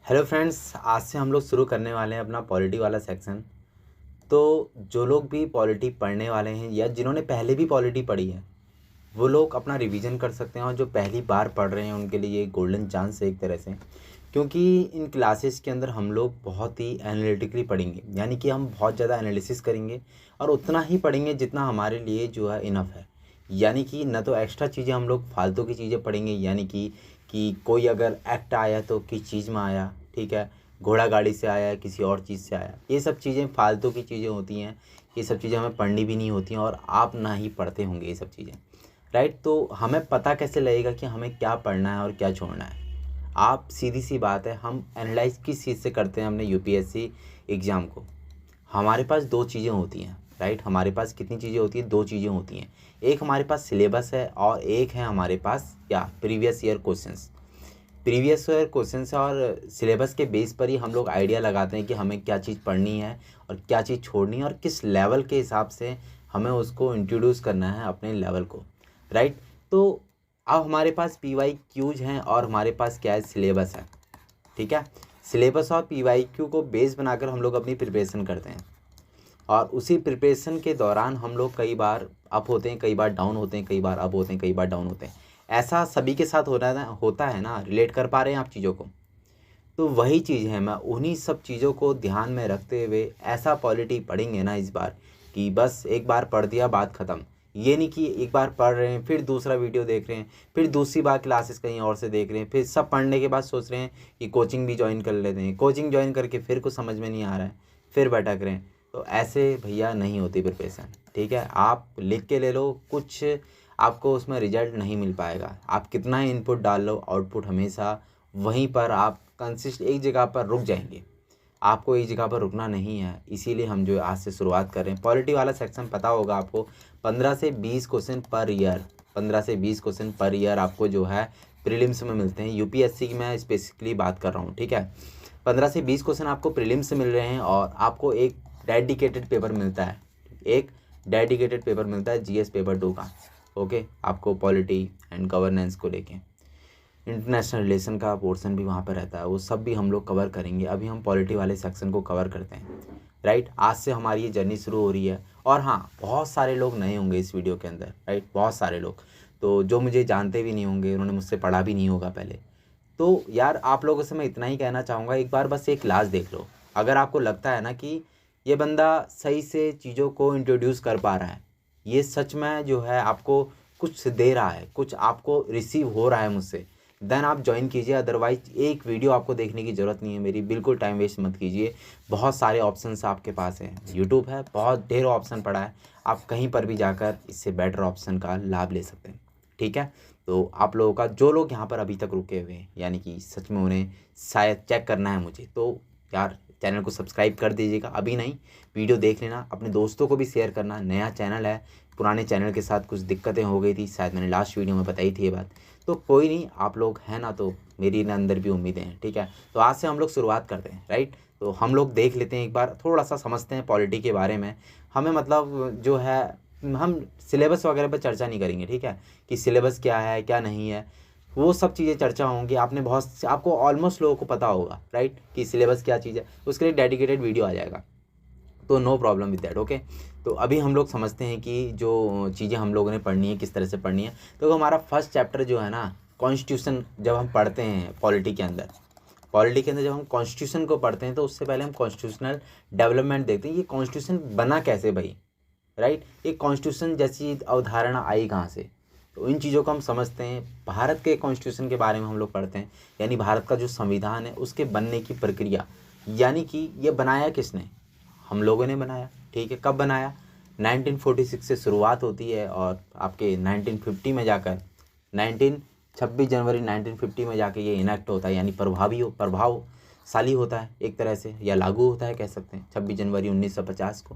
Hello friends, आज से हम लोग शुरू करने वाले हैं अपना पॉलिटी वाला सेक्शन। तो जो लोग भी पॉलिटी पढ़ने वाले हैं या जिन्होंने पहले भी पॉलिटी पढ़ी है वो लोग अपना रिवीजन कर सकते हैं, और जो पहली बार पढ़ रहे हैं उनके लिए गोल्डन चांस है एक तरह से। क्योंकि इन क्लासेस के अंदर हम लोग बहुत ही एनालिटिकली पढ़ेंगे, यानी कि हम बहुत ज़्यादा एनालिसिस करेंगे और उतना ही पढ़ेंगे जितना हमारे लिए जो है इनफ है। यानी कि न तो एक्स्ट्रा चीज़ें हम लोग फालतू की चीज़ें पढ़ेंगे, यानी कि कोई अगर एक्ट आया तो किस चीज़ में आया, ठीक है, घोड़ा गाड़ी से आया किसी और चीज़ से आया, ये सब चीज़ें फालतू की चीज़ें होती हैं। ये सब चीज़ें हमें पढ़नी भी नहीं होती हैं और आप ना ही पढ़ते होंगे ये सब चीज़ें, राइट। तो हमें पता कैसे लगेगा कि हमें क्या पढ़ना है और क्या छोड़ना है? आप सीधी सी बात है, हम एनालाइज किस चीज़ से करते हैं अपने यूपीएससी एग्ज़ाम को? हमारे पास दो चीज़ें होती हैं, राइट। हमारे पास कितनी चीज़ें होती हैं? दो चीज़ें होती हैं। एक हमारे पास सिलेबस है और एक है हमारे पास क्या, previous year questions. Previous year questions और सिलेबस के बेस पर ही हम लोग आइडिया लगाते हैं कि हमें क्या चीज़ पढ़नी है और क्या चीज़ छोड़नी है और किस लेवल के हिसाब से हमें उसको इंट्रोड्यूस करना है अपने लेवल को, राइट। तो अब हमारे पास PYQs हैं और हमारे पास क्या है, सिलेबस है, ठीक है। सिलेबस और PYQ को बेस बनाकर हम लोग अपनी प्रिपरेशन करते हैं, और उसी प्रिपरेशन के दौरान हम लोग कई बार अप होते हैं, कई बार डाउन होते हैं, कई बार अप होते हैं, कई बार डाउन होते हैं। ऐसा सभी के साथ होता है ना, रिलेट कर पा रहे हैं आप चीज़ों को? तो वही चीज़ है, मैं उन्हीं सब चीज़ों को ध्यान में रखते हुए ऐसा पॉलिटी पढ़ेंगे ना इस बार कि बस एक बार पढ़ दिया बात ख़त्म। ये नहीं कि एक बार पढ़ रहे हैं फिर दूसरा वीडियो देख रहे हैं, फिर दूसरी बार क्लासेस कहीं और से देख रहे हैं, फिर सब पढ़ने के बाद सोच रहे हैं कि कोचिंग भी ज्वाइन कर लेते हैं, कोचिंग ज्वाइन करके फिर कुछ समझ में नहीं आ रहा है, फिर भटक रहे हैं। तो ऐसे भैया नहीं होती प्रिपरेशन, ठीक है। आप लिख के ले लो, कुछ आपको उसमें रिजल्ट नहीं मिल पाएगा। आप कितना ही इनपुट डाल लो, आउटपुट हमेशा वहीं पर आप कंसिस्ट एक जगह पर रुक जाएंगे। आपको एक जगह पर रुकना नहीं है, इसीलिए हम जो आज से शुरुआत कर रहे हैं। पॉलिटी वाला सेक्शन पता होगा आपको, 15 से 20 क्वेश्चन पर ईयर, 15 से 20 क्वेश्चन पर ईयर आपको जो है प्रीलिम्स में मिलते हैं। यूपीएससी की मैं स्पेसिफिकली बात कर रहा हूँ, ठीक है। 15 से 20 क्वेश्चन आपको प्रीलिम्स से मिल रहे हैं और आपको एक डेडिकेटेड पेपर मिलता है, एक डेडिकेटेड पेपर मिलता है GS पेपर 2 का, ओके। आपको पॉलिटी एंड गवर्नेंस को लेके इंटरनेशनल रिलेशन का पोर्शन भी वहाँ पर रहता है, वो सब भी हम लोग कवर करेंगे। अभी हम पॉलिटी वाले सेक्शन को कवर करते हैं, राइट। आज से हमारी ये जर्नी शुरू हो रही है। और हाँ, बहुत सारे लोग नए होंगे इस वीडियो के अंदर, राइट, बहुत सारे लोग तो जो मुझे जानते भी नहीं होंगे, उन्होंने मुझसे पढ़ा भी नहीं होगा पहले। तो यार आप लोगों से मैं इतना ही कहना चाहूँगा, एक बार बस ये क्लास देख लो। अगर आपको लगता है ना कि ये बंदा सही से चीज़ों को इंट्रोड्यूस कर पा रहा है, ये सच में जो है आपको कुछ दे रहा है, कुछ आपको रिसीव हो रहा है मुझसे, देन आप ज्वाइन कीजिए। अदरवाइज एक वीडियो आपको देखने की ज़रूरत नहीं है मेरी, बिल्कुल टाइम वेस्ट मत कीजिए। बहुत सारे ऑप्शंस आपके पास हैं, यूट्यूब है, बहुत ढेर ऑप्शन पड़ा है, आप कहीं पर भी जाकर इससे बेटर ऑप्शन का लाभ ले सकते हैं, ठीक है। तो आप लोगों का, जो लोग यहाँ पर अभी तक रुके हुए हैं, यानी कि सच में उन्हें शायद चेक करना है मुझे, तो यार चैनल को सब्सक्राइब कर दीजिएगा। अभी नहीं, वीडियो देख लेना, अपने दोस्तों को भी शेयर करना। नया चैनल है, पुराने चैनल के साथ कुछ दिक्कतें हो गई थी, शायद मैंने लास्ट वीडियो में बताई थी ये बात। तो कोई नहीं, आप लोग हैं ना, तो मेरी अंदर भी उम्मीदें हैं, ठीक है। तो आज से हम लोग शुरुआत करते हैं, राइट। तो हम लोग देख लेते हैं, एक बार थोड़ा सा समझते हैं पॉलिटी के बारे में। हमें मतलब जो है, हम सिलेबस वगैरह पर चर्चा नहीं करेंगे, ठीक है, कि सिलेबस क्या है क्या नहीं है, वो सब चीज़ें चर्चा होंगी। आपको ऑलमोस्ट लोगों को पता होगा, राइट, कि सिलेबस क्या चीज़ है, उसके लिए डेडिकेटेड वीडियो आ जाएगा, तो no problem with that, okay. तो अभी हम लोग समझते हैं कि जो चीज़ें हम लोगों ने पढ़नी है किस तरह से पढ़नी है। तो हमारा फर्स्ट चैप्टर जो है ना, कॉन्स्टिट्यूशन, जब हम पढ़ते हैं पॉलिटी के अंदर जब हम कॉन्स्टिट्यूशन को पढ़ते हैं तो उससे पहले हम कॉन्स्टिट्यूशनल डेवलपमेंट देखते हैं। ये कॉन्स्टिट्यूशन बना कैसे भाई, राइट, एक कॉन्स्टिट्यूशन जैसी अवधारणा आई कहाँ से? तो इन चीज़ों को हम समझते हैं। भारत के कॉन्स्टिट्यूशन के बारे में हम लोग पढ़ते हैं, यानी भारत का जो संविधान है उसके बनने की प्रक्रिया, यानी कि ये बनाया किसने? हम लोगों ने बनाया, ठीक है। कब बनाया? 1946 से शुरुआत होती है और आपके 1950 में जाकर 26 जनवरी 1950 में जाके ये इनेक्ट होता है, यानी प्रभावशाली होता है एक तरह से, या लागू होता है कह सकते हैं, 26 जनवरी 1950 को,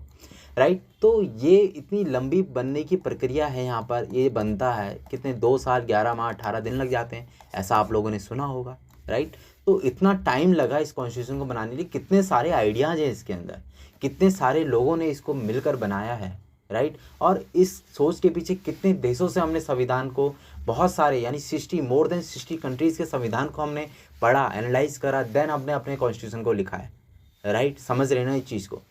राइट। तो ये इतनी लंबी बनने की प्रक्रिया है, यहाँ पर ये बनता है कितने, 2 साल 11 माह 18 दिन लग जाते हैं, ऐसा आप लोगों ने सुना होगा, राइट। तो इतना टाइम लगा इस कॉन्स्टिट्यूशन को बनाने के लिए, कितने सारे आइडियाज़ हैं इसके अंदर, कितने सारे लोगों ने इसको मिलकर बनाया है, राइट। और इस सोच के पीछे कितने देशों से हमने संविधान को बहुत सारे यानी मोर देन 60 कंट्रीज़ के संविधान को हमने पढ़ा, एनालाइज करा, देन हमने अपने कॉन्स्टिट्यूशन को लिखा है, राइट। समझ रहे ना इस चीज़ को।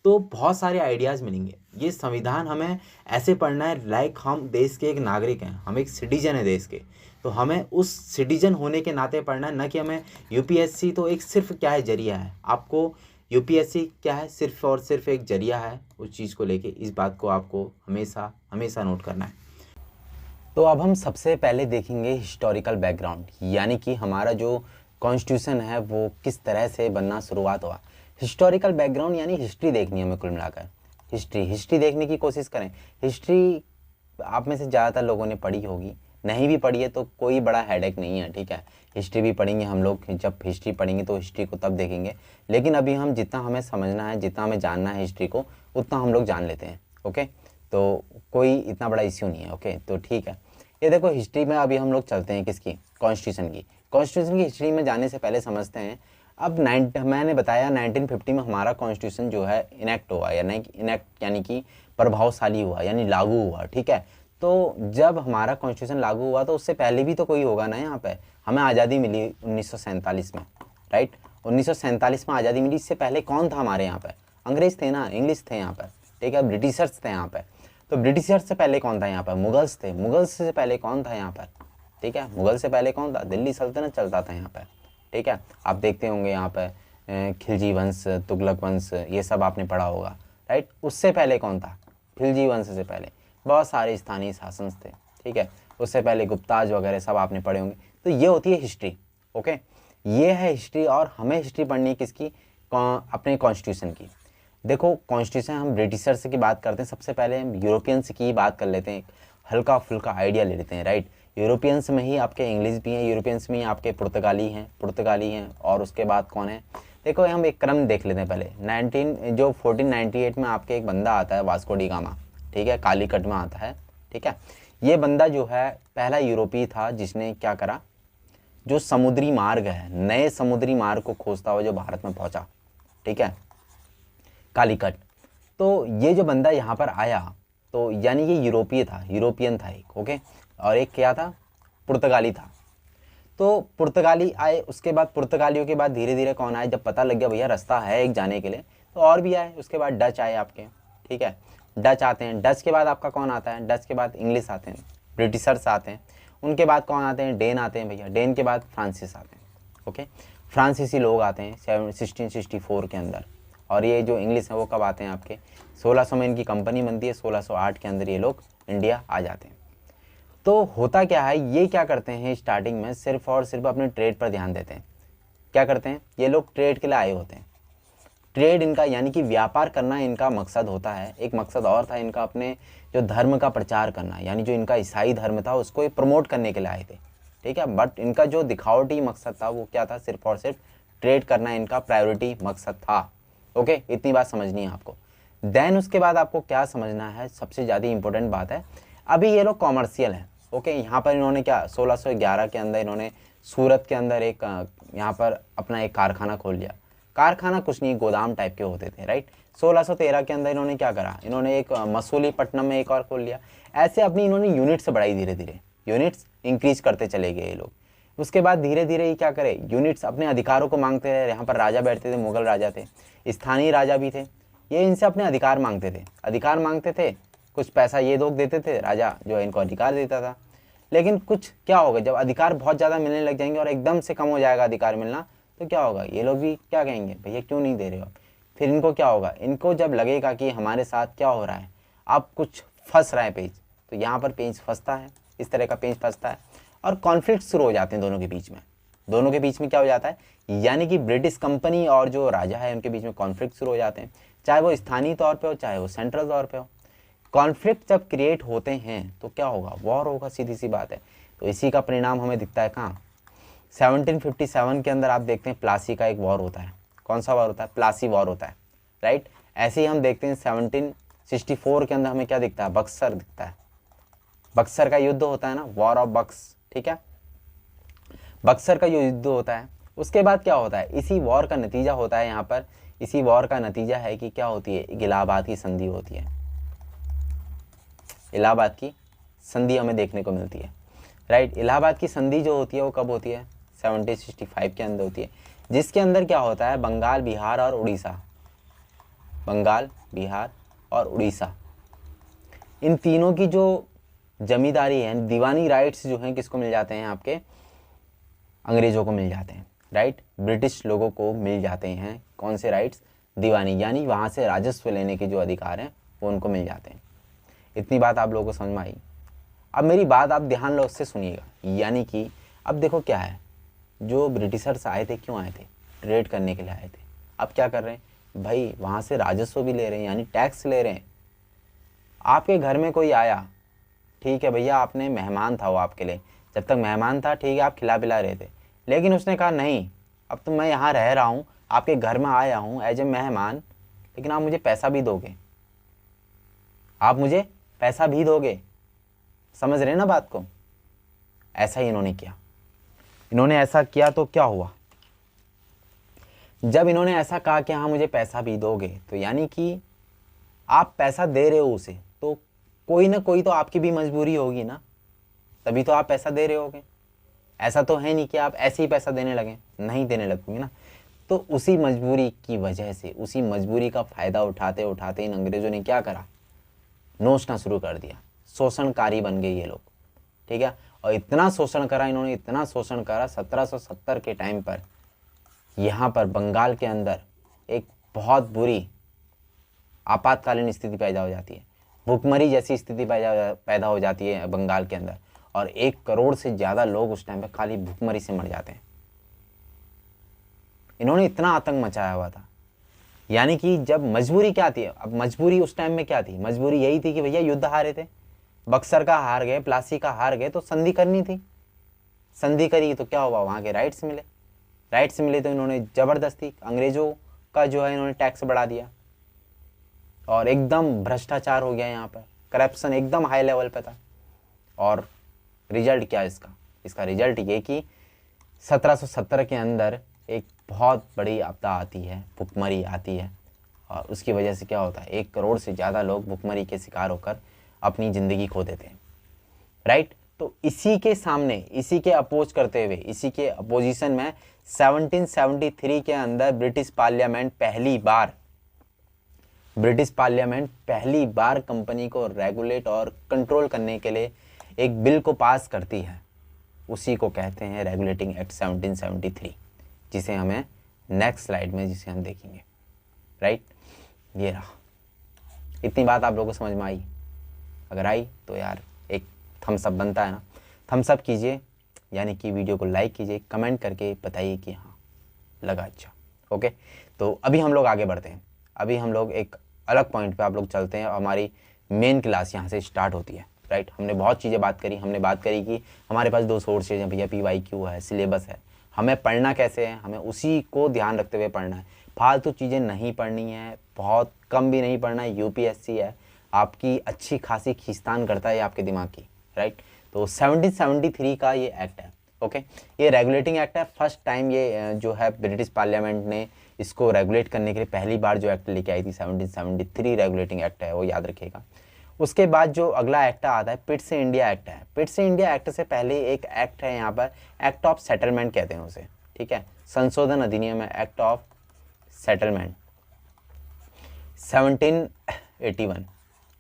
तो बहुत सारे आइडियाज़ मिलेंगे। ये संविधान हमें ऐसे पढ़ना है लाइक हम देश के एक नागरिक हैं, हम एक सिटीजन है देश के, तो हमें उस सिटीजन होने के नाते पढ़ना है, न कि हमें यूपीएससी तो एक सिर्फ क्या है, जरिया है। आपको यूपीएससी क्या है, सिर्फ और सिर्फ एक जरिया है उस चीज़ को लेके। इस बात को आपको हमेशा हमेशा नोट करना है। तो अब हम सबसे पहले देखेंगे हिस्टोरिकल बैकग्राउंड, यानी कि हमारा जो कॉन्स्टिट्यूशन है वो किस तरह से बनना शुरुआत हुआ। हिस्टोरिकल बैकग्राउंड यानी हिस्ट्री देखनी है हमें, कुल मिलाकर हिस्ट्री देखने की कोशिश करें। हिस्ट्री आप में से ज़्यादातर लोगों ने पढ़ी होगी, नहीं भी पढ़ी है तो कोई बड़ा हेडेक नहीं है, ठीक है। हिस्ट्री भी पढ़ेंगे हम लोग, जब हिस्ट्री पढ़ेंगे तो हिस्ट्री को तब देखेंगे, लेकिन अभी हम जितना हमें समझना है, जितना हमें जानना है हिस्ट्री को, उतना हम लोग जान लेते हैं, ओके। तो कोई इतना बड़ा इश्यू नहीं है, ओके। तो ठीक है, ये देखो हिस्ट्री में अभी हम लोग चलते हैं किसकी, कॉन्स्टिट्यूशन की हिस्ट्री में जाने से पहले समझते हैं। अब मैंने बताया 1950 में हमारा कॉन्स्टिट्यूशन जो है इनेक्ट हुआ, यानी इनेक्ट यानी कि प्रभावशाली हुआ, यानी लागू हुआ, ठीक है। तो जब हमारा कॉन्स्टिट्यूशन लागू हुआ तो उससे पहले भी तो कोई होगा ना, यहाँ पे हमें आज़ादी मिली 1947 में, राइट। 1947 में आज़ादी मिली, इससे पहले कौन था हमारे यहाँ पे, अंग्रेज थे ना, इंग्लिश थे यहाँ पर, ठीक है, ब्रिटिशर्स थे यहाँ पे। तो ब्रिटिशर्स से पहले कौन था यहाँ पर, मुगल्स थे। मुगल्स से पहले कौन था यहाँ पर, ठीक है, मुगल से पहले कौन था, दिल्ली सल्तनत चलता था यहाँ पर, ठीक है। आप देखते होंगे यहाँ पर खिलजी वंश, तुगलक वंश, ये सब आपने पढ़ा होगा, राइट। उससे पहले कौन था, खिलजी वंश से पहले बहुत सारे स्थानीय शासन थे, ठीक है। उससे पहले गुप्ताज वगैरह सब आपने पढ़े होंगे। तो ये होती है हिस्ट्री, ओके। ये है हिस्ट्री, और हमें हिस्ट्री पढ़नी है किसकी, अपने कॉन्स्टिट्यूशन की। देखो कॉन्स्टिट्यूशन, हम ब्रिटिशर्स की बात करते हैं, सबसे पहले हम यूरोपियंस की बात कर लेते हैं, हल्का फुल्का आइडिया ले लेते हैं, राइट। यूरोपियंस में ही आपके इंग्लिश भी हैं, यूरोपियंस में ही आपके पुर्तगाली हैं, और उसके बाद कौन है, देखो हम एक क्रम देख लेते हैं पहले। 1498 में आपके एक बंदा आता है, वास्को डी गामा, ठीक है, कालीकट में आता है, ठीक है। ये बंदा जो है पहला यूरोपीय था जिसने क्या करा, जो समुद्री मार्ग है, नए समुद्री मार्ग को खोजता हुआ जो भारत में पहुंचा, ठीक है, कालीकट। तो ये जो बंदा यहाँ पर आया, तो यानी ये यूरोपियन था एक, ओके। और एक क्या था, पुर्तगाली था। तो पुर्तगाली आए, उसके बाद पुर्तगालियों के बाद धीरे धीरे कौन आए, जब पता लग गया भैया रास्ता है एक जाने के लिए, तो और भी आए। उसके बाद डच आए आपके, ठीक है, डच आते हैं। डच के बाद आपका कौन आता है, डच के बाद इंग्लिश आते हैं, ब्रिटिशर्स आते हैं। उनके बाद कौन आते हैं, डेन आते हैं भैया, डेन के बाद फ्रांसिस आते हैं, ओके। फ्रांसीसी लोग आते हैं 1664 के अंदर। और ये जो इंग्लिश है वो कब आते हैं आपके, 1600 में इनकी कंपनी बनती है, 1608 के अंदर ये लोग इंडिया आ जाते हैं। तो होता क्या है, ये क्या करते हैं स्टार्टिंग में, सिर्फ और सिर्फ अपने ट्रेड पर ध्यान देते हैं। क्या करते हैं, ये लोग ट्रेड के लिए आए होते हैं। ट्रेड इनका यानी कि व्यापार करना इनका मकसद होता है। एक मकसद और था इनका, अपने जो धर्म का प्रचार करना, यानी जो इनका ईसाई धर्म था उसको प्रमोट करने के लिए आए थे, ठीक है। बट इनका जो दिखावटी मकसद था वो क्या था, सिर्फ और सिर्फ ट्रेड करना इनका प्रायोरिटी मकसद था, ओके। इतनी बात समझनी है आपको। देन उसके बाद आपको क्या समझना है, सबसे ज़्यादा इंपॉर्टेंट बात है, अभी ये लोग कॉमर्शियल हैं, ओके। यहाँ पर इन्होंने क्या 1611 के अंदर इन्होंने सूरत के अंदर एक यहाँ पर अपना एक कारखाना खोल लिया। कारखाना कुछ नहीं, गोदाम टाइप के होते थे, राइट। 1613 के अंदर इन्होंने क्या करा, इन्होंने एक मसूलीपट्टनम में एक और खोल लिया। ऐसे अपनी इन्होंने यूनिट्स बढ़ाई, धीरे धीरे यूनिट्स इंक्रीज करते चले गए ये लोग। उसके बाद धीरे धीरे ये क्या करे, यूनिट्स अपने अधिकारों को मांगते रहे। यहाँ पर राजा बैठते थे, मुगल राजा थे, स्थानीय राजा भी थे, ये इनसे अपने अधिकार मांगते थे। कुछ पैसा ये लोग देते थे, राजा जो है इनको अधिकार देता था। लेकिन कुछ क्या होगा, जब अधिकार बहुत ज़्यादा मिलने लग जाएंगे और एकदम से कम हो जाएगा अधिकार मिलना, तो क्या होगा, ये लोग भी क्या कहेंगे, भैया क्यों नहीं दे रहे हो। फिर इनको क्या होगा, इनको जब लगेगा कि हमारे साथ क्या हो रहा है, अब कुछ फंस रहा है पेज, तो यहाँ पर पेज फंसता है, इस तरह का पेज फंसता है, और कॉन्फ्लिक्ट शुरू हो जाते हैं दोनों के बीच में। दोनों के बीच में क्या हो जाता है, यानी कि ब्रिटिश कंपनी और जो राजा है उनके बीच में कॉन्फ्लिक्ट शुरू हो जाते हैं, चाहे वो स्थानीय तौर पे हो चाहे वो सेंट्रल तौर पे हो। कॉन्फ्लिक्ट जब क्रिएट होते हैं तो क्या होगा, वॉर होगा, सीधी सी बात है। तो इसी का परिणाम हमें दिखता है कहाँ, 1757 के अंदर आप देखते हैं प्लासी का एक वॉर होता है। कौन सा वॉर होता है, प्लासी वॉर होता है, राइट। ऐसे ही हम देखते हैं 1764 के अंदर हमें क्या दिखता है, बक्सर दिखता है। बक्सर का युद्ध होता है ना, वॉर ऑफ बक्स, ठीक है, बक्सर का युद्ध होता है। उसके बाद क्या होता है, इसी वॉर का नतीजा होता है, यहाँ पर इसी वॉर का नतीजा है कि क्या होती है, इलाहाबाद की संधि होती है। इलाहाबाद की संधि हमें देखने को मिलती है, राइट। इलाहाबाद की संधि जो होती है वो कब होती है? 1765 के अंदर होती है, जिसके अंदर क्या होता है, बंगाल, बिहार और उड़ीसा, बंगाल, बिहार और उड़ीसा, इन तीनों की जो जमींदारी है, दीवानी राइट्स जो हैं किसको मिल जाते हैं? आपके अंग्रेजों को मिल जाते हैं, राइट। ब्रिटिश लोगों को मिल जाते हैं कौन से राइट्स? दीवानी, यानी वहाँ से राजस्व लेने के जो अधिकार हैं वो उनको मिल जाते हैं। इतनी बात आप लोगों को समझ में आई? अब मेरी बात आप ध्यान लो, उससे सुनिएगा। यानी कि अब देखो क्या है, जो ब्रिटिशर्स आए थे क्यों आए थे? ट्रेड करने के लिए आए थे। अब क्या कर रहे हैं भाई? वहाँ से राजस्व भी ले रहे हैं, यानी टैक्स ले रहे हैं। आपके घर में कोई आया, ठीक है भैया, आपने मेहमान था वो आपके लिए, जब तक मेहमान था ठीक है आप खिला पिला रहे थे, लेकिन उसने कहा नहीं, अब तो मैं यहाँ रह रहा हूँ, आपके घर में आया हूँ एज ए मेहमान, लेकिन आप मुझे पैसा भी दोगे, आप मुझे पैसा भी दोगे। समझ रहे ना बात को? ऐसा ही इन्होंने किया। इन्होंने ऐसा किया तो क्या हुआ? जब इन्होंने ऐसा कहा कि हाँ मुझे पैसा भी दोगे, तो यानी कि आप पैसा दे रहे हो उसे, तो कोई ना कोई तो आपकी भी मजबूरी होगी ना, तभी तो आप पैसा दे रहे होगे। ऐसा तो है नहीं कि आप ऐसे ही पैसा देने लगे, नहीं देने लगोगे ना। तो उसी मजबूरी की वजह से, उसी मजबूरी का फ़ायदा उठाते उठाते इन अंग्रेज़ों ने क्या करा? नोचना शुरू कर दिया। शोषणकारी बन गए ये लोग, ठीक है। और इतना शोषण करा इन्होंने, इतना शोषण करा, 1770 के टाइम पर यहाँ पर बंगाल के अंदर एक बहुत बुरी आपातकालीन स्थिति पैदा हो जाती है। भुखमरी जैसी स्थिति पैदा हो जाती है बंगाल के अंदर, और 1 करोड़ से ज़्यादा लोग उस टाइम पे खाली भुखमरी से मर जाते हैं। इन्होंने इतना आतंक मचाया हुआ था। यानी कि जब मजबूरी क्या थी, अब मजबूरी उस टाइम में क्या थी? मजबूरी यही थी कि भैया युद्ध हारे थे, बक्सर का हार गए, प्लासी का हार गए, तो संधि करनी थी। संधि करी तो क्या हुआ? वहाँ के राइट्स मिले। राइट्स मिले तो इन्होंने ज़बरदस्ती अंग्रेज़ों का जो है इन्होंने टैक्स बढ़ा दिया, और एकदम भ्रष्टाचार हो गया यहाँ पर, करप्शन एकदम हाई लेवल पे था। और रिजल्ट क्या इसका? इसका रिजल्ट ये कि 1770 के अंदर एक बहुत बड़ी आपदा आती है, भुखमरी आती है, और उसकी वजह से क्या होता है? 1 करोड़ से ज़्यादा लोग भुखमरी के शिकार होकर अपनी ज़िंदगी खो देते हैं, राइट। तो इसी के सामने, इसी के अपोज करते हुए, इसी के अपोजिशन में 1773 के अंदर ब्रिटिश पार्लियामेंट पहली बार कंपनी को रेगुलेट और कंट्रोल करने के लिए एक बिल को पास करती है। उसी को कहते हैं रेगुलेटिंग एक्ट 1773, जिसे हमें नेक्स्ट स्लाइड में जिसे हम देखेंगे, राइट। ये रहा। इतनी बात आप लोगों को समझ में आई? अगर आई तो यार एक थम्स अप बनता है ना, थम्स अप कीजिए, यानी कि वीडियो को लाइक कीजिए, कमेंट करके बताइए कि हाँ लगा अच्छा। ओके, तो अभी हम लोग आगे बढ़ते हैं। अभी हम लोग एक अलग पॉइंट पे आप लोग चलते हैं, हमारी मेन क्लास यहाँ से स्टार्ट होती है, राइट। हमने बहुत चीज़ें बात करी। हमने बात करी कि हमारे पास 2 सोर्सेज हैं भैया, PYQ है, सिलेबस है, हमें पढ़ना कैसे है, हमें उसी को ध्यान रखते हुए पढ़ना है। फालतू चीज़ें नहीं पढ़नी है, बहुत कम भी नहीं पढ़ना है। UPSC है, आपकी अच्छी खासी खींचतान करता है आपके दिमाग की, राइट। तो 1773 का ये एक्ट है, ओके। ये रेगुलेटिंग एक्ट है। फर्स्ट टाइम ये जो है ब्रिटिश पार्लियामेंट ने इसको रेगुलेट करने के लिए पहली बार जो एक्ट लेके आई थी, 1773 रेगुलेटिंग एक्ट है, वो याद रखिएगा। उसके बाद जो अगला एक्ट आता है पिट्स इंडिया एक्ट है। पिट्स इंडिया एक्ट से पहले एक एक्ट है यहाँ पर, एक्ट ऑफ सेटलमेंट कहते हैं उसे, ठीक है। संशोधन अधिनियम है, एक्ट ऑफ सेटलमेंट 1781,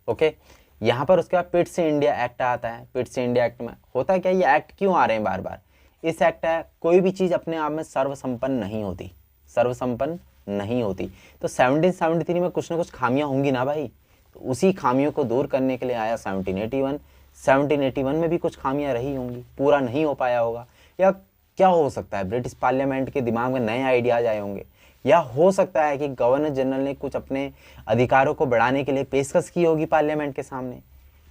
ओके। यहाँ पर उसके बाद पिट्स इंडिया एक्ट आता है। पिट्स इंडिया एक्ट में होता है क्या? ये एक्ट क्यों आ रहे हैं बार बार? इस एक्ट है, कोई भी चीज़ अपने आप में सर्वसंपन्न नहीं होती, सर्वसंपन्न नहीं होती। तो 1773 में कुछ ना कुछ खामियां होंगी ना भाई, तो उसी खामियों को दूर करने के लिए आया 1781। 1781 में भी कुछ खामियां रही होंगी, पूरा नहीं हो पाया होगा, या क्या हो सकता है ब्रिटिश पार्लियामेंट के दिमाग में नए आइडियाज आए होंगे, या हो सकता है कि गवर्नर जनरल ने कुछ अपने अधिकारों को बढ़ाने के लिए पेशकश की होगी पार्लियामेंट के सामने।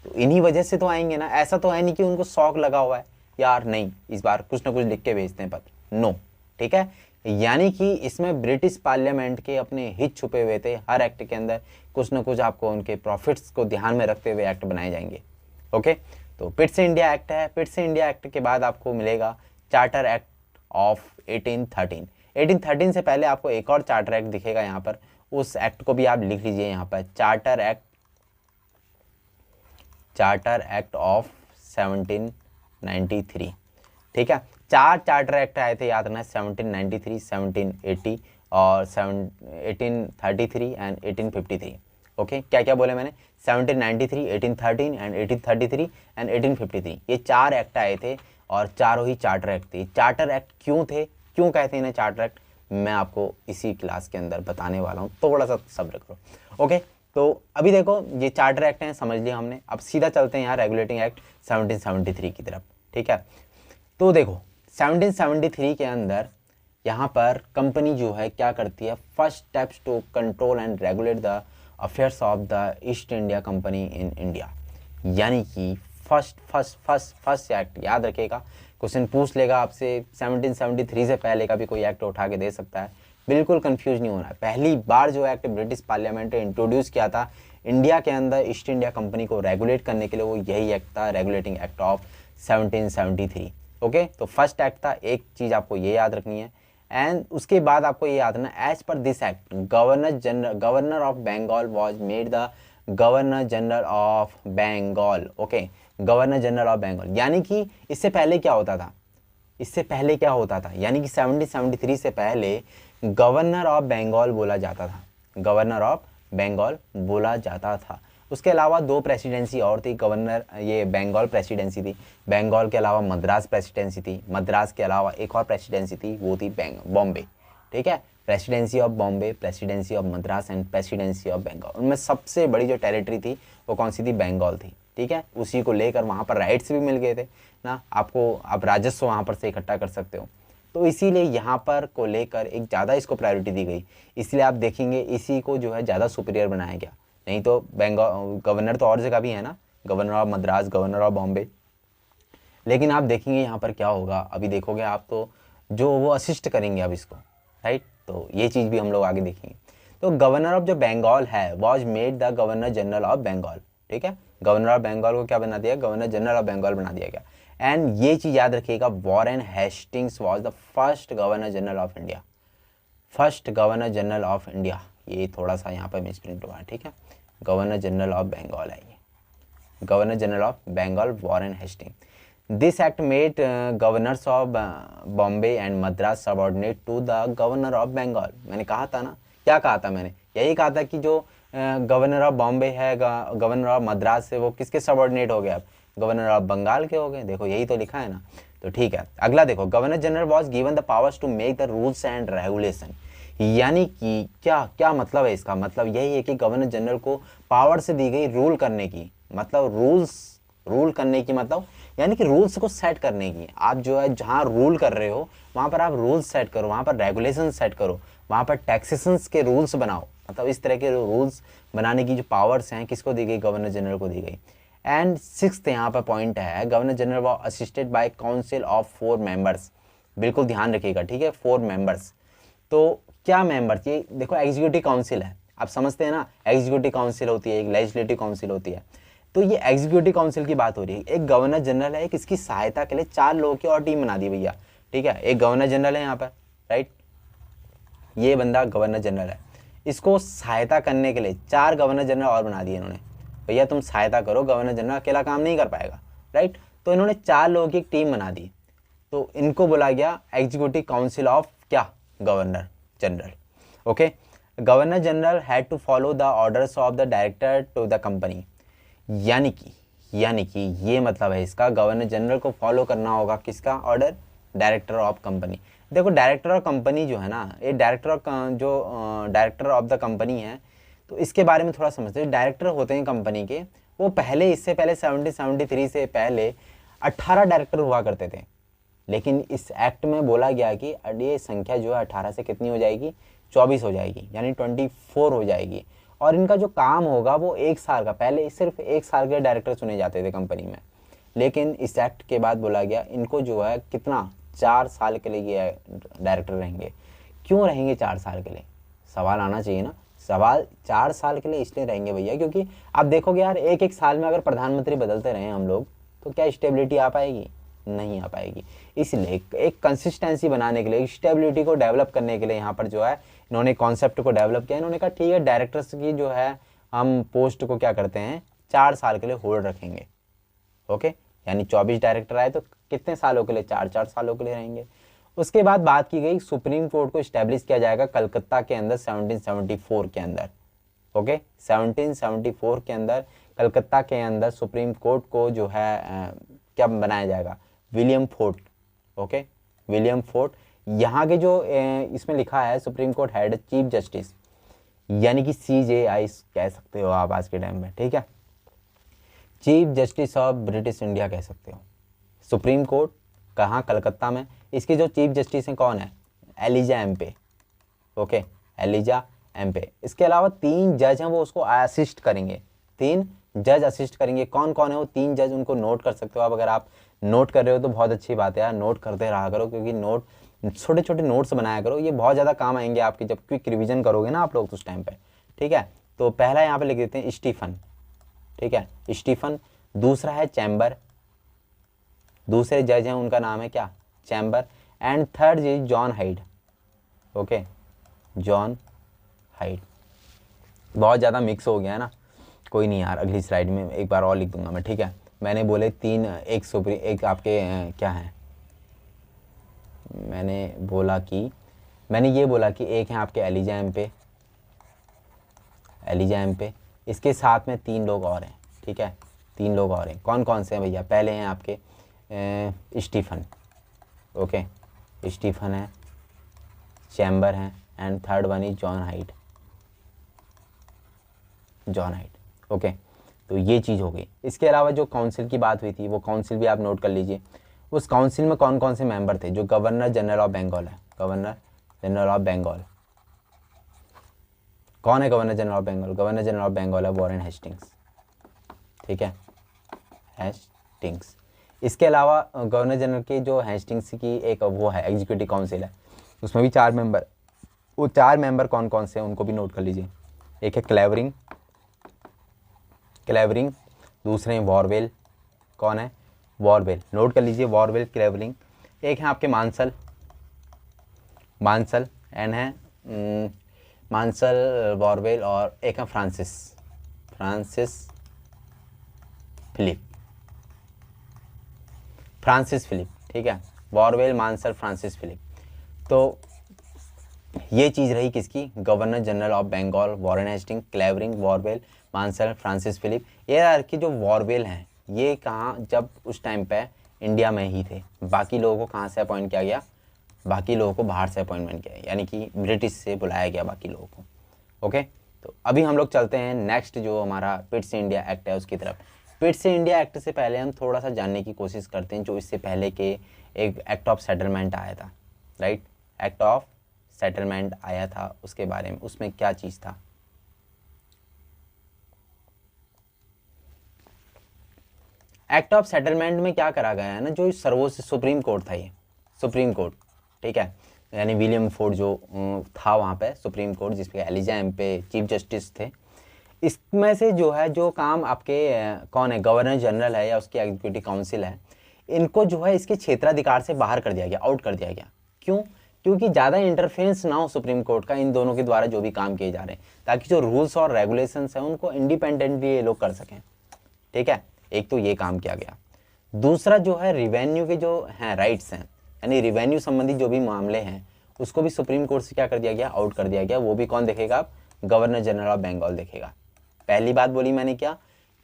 तो इन्हीं वजह से तो आएंगे ना। ऐसा तो है नहीं कि उनको शौक लगा हुआ है यार नहीं इस बार कुछ ना कुछ लिख के भेजते हैं पत्र, नो, ठीक है। यानी कि इसमें ब्रिटिश पार्लियामेंट के अपने हित छुपे हुए थे। हर एक्ट के अंदर कुछ ना कुछ आपको उनके प्रॉफिट्स को ध्यान में रखते हुए एक्ट बनाए जाएंगे, ओके। तो पिट्स इंडिया एक्ट है। पिट्स इंडिया एक्ट के बाद आपको मिलेगा चार्टर एक्ट ऑफ 1813। 1813 से पहले आपको एक और चार्टर एक्ट दिखेगा यहाँ पर, उस एक्ट को भी आप लिख लीजिए यहाँ पर, चार्टर एक्ट ऑफ 17 1793, ठीक है। 4 चार्टर एक्ट आए थे, याद रखना, 1793, 1780 और 1833 एंड 1853। ओके, क्या क्या बोले मैंने, 1793, 1813 एंड 1833 एंड 1853, ये 4 एक्ट आए थे और चारों ही चार्टर एक्ट थे। चार्टर एक्ट क्यों थे, क्यों कहते हैं इन्हें चार्टर एक्ट, मैं आपको इसी क्लास के अंदर बताने वाला हूँ, थोड़ा सा सब्र करो। ओके, तो अभी देखो ये चार्टर एक्ट हैं, समझ लिया हमने। अब सीधा चलते हैं यहाँ रेगुलेटिंग एक्ट 1773 की तरफ, ठीक है। तो देखो 1773 के अंदर यहाँ पर कंपनी जो है क्या करती है, first steps to control and regulate the affairs of the East India Company in India, यानी कि फर्स्ट एक्ट, याद रखिएगा, क्वेश्चन पूछ लेगा आपसे 1773 से पहले का भी कोई एक्ट उठा के दे सकता है, बिल्कुल कंफ्यूज नहीं होना है। पहली बार जो एक्ट ब्रिटिश पार्लियामेंट ने इंट्रोड्यूस किया था इंडिया के अंदर ईस्ट इंडिया कंपनी को रेगुलेट करने के लिए, वो यही एक्ट था, रेगुलेटिंग एक्ट ऑफ 1773। ओके, तो फर्स्ट एक्ट था, एक चीज़ आपको ये याद रखनी है। एंड उसके बाद आपको ये याद रखना, as per this act governor of Bengal was made the governor general of Bengal. Okay, governor general of Bengal, यानी कि इससे पहले क्या होता था, इससे पहले क्या होता था, यानी कि 1773 से पहले गवर्नर ऑफ बंगाल बोला जाता था, गवर्नर ऑफ बंगाल बोला जाता था। उसके अलावा 2 प्रेसिडेंसी और थी, गवर्नर, ये बंगाल प्रेसिडेंसी थी, बंगाल के अलावा मद्रास प्रेसिडेंसी थी, मद्रास के अलावा एक और प्रेसिडेंसी थी, वो थी बॉम्बे, ठीक है। Presidency of Bombay, presidency of Madras and presidency of Bengal, उनमें सबसे बड़ी जो टेरिटरी थी वो कौन सी थी, बंगाल थी, ठीक है। उसी को लेकर वहाँ पर राइट्स भी मिल गए थे ना आपको, आप राजस्व वहाँ पर से इकट्ठा कर सकते हो, तो इसीलिए यहाँ पर को लेकर एक ज़्यादा इसको प्रायोरिटी दी गई, इसलिए आप देखेंगे इसी को जो है ज़्यादा सुपीरियर बनाया गया। नहीं तो बंगाल गवर्नर तो और जगह भी है ना, governor of Madras, governor of Bombay, लेकिन आप देखेंगे यहाँ पर क्या होगा, अभी देखोगे आप तो जो वो असिस्ट करेंगे अब इसको, राइट, तो ये चीज़ भी हम लोग आगे देखेंगे। तो गवर्नर ऑफ जो बंगाल है was made the governor general of Bengal, ठीक है, गवर्नर ऑफ बंगाल को क्या बना दिया, गवर्नर जनरल ऑफ बंगाल बना दिया गया। एंड ये चीज़ याद रखिएगा, Warren Hastings was the first governor general of India, first governor general of India, ये थोड़ा सा यहाँ पर मिसप्रिंट हुआ है, ठीक है, गवर्नर जनरल ऑफ बंगाल है ये, governor general of Bengal Warren Hastings. This act made governors of Bombay and Madras subordinate to the governor of Bengal. मैंने कहा था ना, क्या कहा था मैंने, यही कहा था कि जो गवर्नर ऑफ बॉम्बे है, गवर्नर ऑफ मद्रास है, वो किसके सबऑर्डिनेट हो गए, अब गवर्नर ऑफ बंगाल के हो गए, देखो यही तो लिखा है ना। तो ठीक है, अगला देखो, governor general was given the powers to make the rules and regulation, यानी कि क्या क्या मतलब है इसका, मतलब यही है कि गवर्नर जनरल को पावर से दी गई रूल करने की, मतलब रूल करने की मतलब यानी कि रूल्स को सेट करने की। आप जो है जहाँ रूल कर रहे हो वहाँ पर आप रूल्स सेट करो, वहाँ पर रेगुलेशन सेट करो, वहाँ पर टैक्सेशंस के रूल्स बनाओ, मतलब इस तरह के रूल्स बनाने की जो पावर्स हैं किसको दी गई, गवर्नर जनरल को दी गई। एंड 6th यहाँ पर पॉइंट है, governor general was assisted by council of 4 members, बिल्कुल ध्यान रखिएगा, ठीक है, 4 मेंबर्स। तो क्या मेंबर्स, ये देखो एग्जीक्यूटिव काउंसिल है, आप समझते हैं ना, एग्जीक्यूटिव काउंसिल होती है, एक लेजिस्लेटिव काउंसिल होती है, तो ये एग्जीक्यूटिव काउंसिल की बात हो रही है। एक गवर्नर जनरल है, एक इसकी सहायता के लिए 4 लोगों की और टीम बना दी भैया, ठीक है, एक गवर्नर जनरल है यहाँ पर, राइट, ये बंदा गवर्नर जनरल है, इसको सहायता करने के लिए 4 गवर्नर जनरल और बना दिए इन्होंने, भैया तुम सहायता करो, गवर्नर जनरल अकेला काम नहीं कर पाएगा, राइट, तो इन्होंने 4 लोगों की एक टीम बना दी, तो इनको बोला गया एग्जीक्यूटिव काउंसिल ऑफ क्या, governor general. Okay, governor general had to follow the orders of the director to the company, यानी कि ये मतलब है इसका, गवर्नर जनरल को फॉलो करना होगा किसका ऑर्डर, डायरेक्टर ऑफ कंपनी। देखो डायरेक्टर ऑफ कंपनी जो है ना, ये डायरेक्टर ऑफ द कंपनी है, तो इसके बारे में थोड़ा समझते हैं। डायरेक्टर होते हैं कंपनी के, वो पहले, इससे पहले 1773 से पहले 18 डायरेक्टर हुआ करते थे, लेकिन इस एक्ट में बोला गया कि ये संख्या जो है 18 से कितनी हो जाएगी, 24 हो जाएगी, यानी 24 हो जाएगी, और इनका जो काम होगा वो 1 साल का, पहले सिर्फ 1 साल के डायरेक्टर चुने जाते थे कंपनी में, लेकिन इस एक्ट के बाद बोला गया इनको जो है कितना, 4 साल के लिए ये डायरेक्टर रहेंगे। क्यों रहेंगे 4 साल के लिए, सवाल आना चाहिए ना, सवाल 4 साल के लिए इसलिए रहेंगे भैया क्योंकि आप देखोगे यार, एक साल में अगर प्रधानमंत्री बदलते रहे हम लोग तो क्या स्टेबिलिटी आ पाएगी, नहीं आ पाएगी। इसलिए एक कंसिस्टेंसी बनाने के लिए, स्टेबिलिटी को डेवलप करने के लिए यहाँ पर जो है इन्होंने कॉन्सेप्ट को डेवलप किया। इन्होंने कहा ठीक है, डायरेक्टर्स की जो है हम पोस्ट को क्या करते हैं, 4 साल के लिए होल्ड रखेंगे। ओके, यानी 24 डायरेक्टर आए तो कितने सालों के लिए, 4-4 सालों के लिए रहेंगे। उसके बाद बात की गई सुप्रीम कोर्ट को इस्टेब्लिश किया जाएगा कलकत्ता के अंदर 1774 के अंदर। ओके, 1774 के अंदर कलकत्ता के अंदर सुप्रीम कोर्ट को जो है क्या बनाया जाएगा, William fort. Okay, William fort. यहाँ के जो इसमें लिखा है supreme court head chief justice, यानी कि CJI कह सकते हो आप आज के टाइम में, ठीक है, chief justice of British India कह सकते हो। सुप्रीम कोर्ट कहाँ, कलकत्ता में। इसके जो चीफ जस्टिस हैं कौन है, Elijah Impey. Okay, Elijah Impey. इसके अलावा 3 जज हैं, वो उसको असिस्ट करेंगे, 3 जज असिस्ट करेंगे। कौन कौन है वो 3 जज, उनको नोट कर सकते हो आप। अगर आप नोट कर रहे हो तो बहुत अच्छी बात है यार, नोट करते रहा करो, क्योंकि नोट छोटे छोटे नोट्स बनाया करो, ये बहुत ज़्यादा काम आएंगे आपके जब क्विक रिवीजन करोगे ना आप लोग उस टाइम पे, ठीक है। तो पहला यहाँ पे लिख देते हैं स्टीफन, ठीक है, स्टीफन। दूसरा है चैम्बर, दूसरे जज हैं उनका नाम है क्या, chamber. And third is John hide. Okay, John hide. बहुत ज़्यादा मिक्स हो गया है ना, कोई नहीं यार, अगली स्लाइड में एक बार और लिख दूंगा मैं, ठीक है। मैंने बोले 3, एक आपके क्या है, मैंने ये बोला कि एक है आपके एलिजा एम्पे, इसके साथ में 3 लोग और हैं, ठीक है, 3 लोग और हैं। कौन कौन से हैं भैया, पहले हैं आपके स्टीफन। ओके, स्टीफन है, चैम्बर हैं, and third one is John hide. Okay, तो ये चीज़ हो गई। इसके अलावा जो काउंसिल की बात हुई थी वो काउंसिल भी आप नोट कर लीजिए। उस काउंसिल में कौन कौन से मेंबर थे, जो गवर्नर जनरल ऑफ बंगाल है, गवर्नर जनरल ऑफ बंगाल। कौन है governor general of Bengal, governor general of Bengal है वॉरेन हेस्टिंग्स, ठीक है, हेस्टिंग्स। इसके अलावा गवर्नर जनरल के जो हेस्टिंग्स की एक वो है एग्जीक्यूटिव काउंसिल है, उसमें भी 4 मेंबर, वो 4 मेंबर कौन कौन से हैं उनको भी नोट कर लीजिए। एक है क्लेवरिंग, दूसरे हैं वॉरवेल। कौन है, वॉरवेल, नोट कर लीजिए, वॉरवेल, क्लेवरिंग। एक है आपके मांसल, एंड है मांसल, वॉरवेल, और एक है फ्रांसिस फिलिप, ठीक है, वॉरवेल, मांसल, फ्रांसिस फिलिप। तो ये चीज़ रही किसकी, governor general of Bengal Warren Hasting, Clavering, Barwell, Monson, Francis Philip. ये यार कि जो वॉरवेल हैं ये कहाँ, जब उस टाइम पे इंडिया में ही थे, बाकी लोगों को कहाँ से अपॉइंट किया गया, बाकी लोगों को बाहर से अपॉइंटमेंट किया, यानी कि ब्रिटिश से बुलाया गया बाकी लोगों को। ओके, तो अभी हम लोग चलते हैं नेक्स्ट जो हमारा पिट्स इंडिया एक्ट है उसकी तरफ। पिट्स इंडिया एक्ट से पहले हम थोड़ा सा जानने की कोशिश करते हैं जो इससे पहले के एक एक्ट ऑफ सेटलमेंट आया था, राइट, एक्ट ऑफ सेटलमेंट आया था, उसके बारे में, उसमें क्या चीज़ था। एक्ट ऑफ सेटलमेंट में क्या करा गया है ना, जो सर्वोच्च सुप्रीम कोर्ट था, ये सुप्रीम कोर्ट, ठीक है, यानी विलियम फोर्ट जो था वहाँ पे सुप्रीम कोर्ट, जिसपे एलिजा एम्पे चीफ जस्टिस थे। इसमें से जो है जो काम आपके कौन है, गवर्नर जनरल है या उसकी एग्जीक्यूटिव काउंसिल है, इनको जो है इसके क्षेत्राधिकार से बाहर कर दिया गया, आउट कर दिया गया। क्यों, क्योंकि ज़्यादा इंटरफेरेंस ना हो सुप्रीम कोर्ट का इन दोनों के द्वारा जो भी काम किए जा रहे हैं, ताकि जो रूल्स और रेगुलेशंस हैं उनको इंडिपेंडेंटली ये लोग कर सकें, ठीक है। एक तो ये काम किया गया। दूसरा जो है रिवेन्यू के जो हैं राइट्स हैं, यानी रिवेन्यू संबंधी जो भी मामले हैं उसको भी सुप्रीम कोर्ट से क्या कर दिया गया, आउट कर दिया गया। वो भी कौन देखेगा, आप गवर्नर जनरल ऑफ बंगाल देखेगा। पहली बात बोली मैंने क्या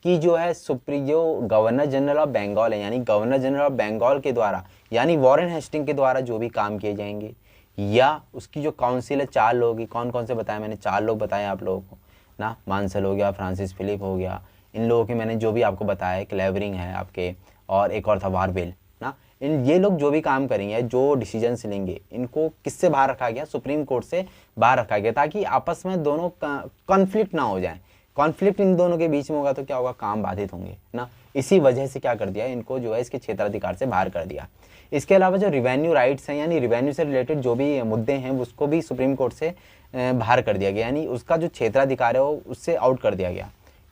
कि जो है जो गवर्नर जनरल ऑफ बंगाल है, यानी गवर्नर जनरल ऑफ बंगाल के द्वारा, यानी वॉरेन हेस्टिंग के द्वारा जो भी काम किए जाएंगे, या उसकी जो काउंसिल है 4 लोग, कौन कौन से बताया मैंने, 4 लोग बताए आप लोगों को ना, मांसल हो गया, फ्रांसिस फिलिप हो गया, इन लोगों के मैंने जो भी आपको बताया, क्लेवरिंग है आपके, और एक और था वॉरवेल ना। ये लोग जो भी काम करेंगे, जो डिसीजंस लेंगे, इनको किससे बाहर रखा गया, सुप्रीम कोर्ट से बाहर रखा गया, ताकि आपस में दोनों कॉन्फ्लिक्ट ना हो जाए। कॉन्फ्लिक्ट इन दोनों के बीच में होगा तो क्या होगा, काम बाधित होंगे ना। इसी वजह से क्या कर दिया, इनको जो है इसके क्षेत्राधिकार से बाहर कर दिया। इसके अलावा जो रिवेन्यू राइट्स हैं, यानी रिवेन्यू से रिलेटेड जो भी मुद्दे हैं उसको भी सुप्रीम कोर्ट से बाहर कर दिया गया, यानी उसका जो क्षेत्राधिकार है वो उससे आउट कर दिया गया।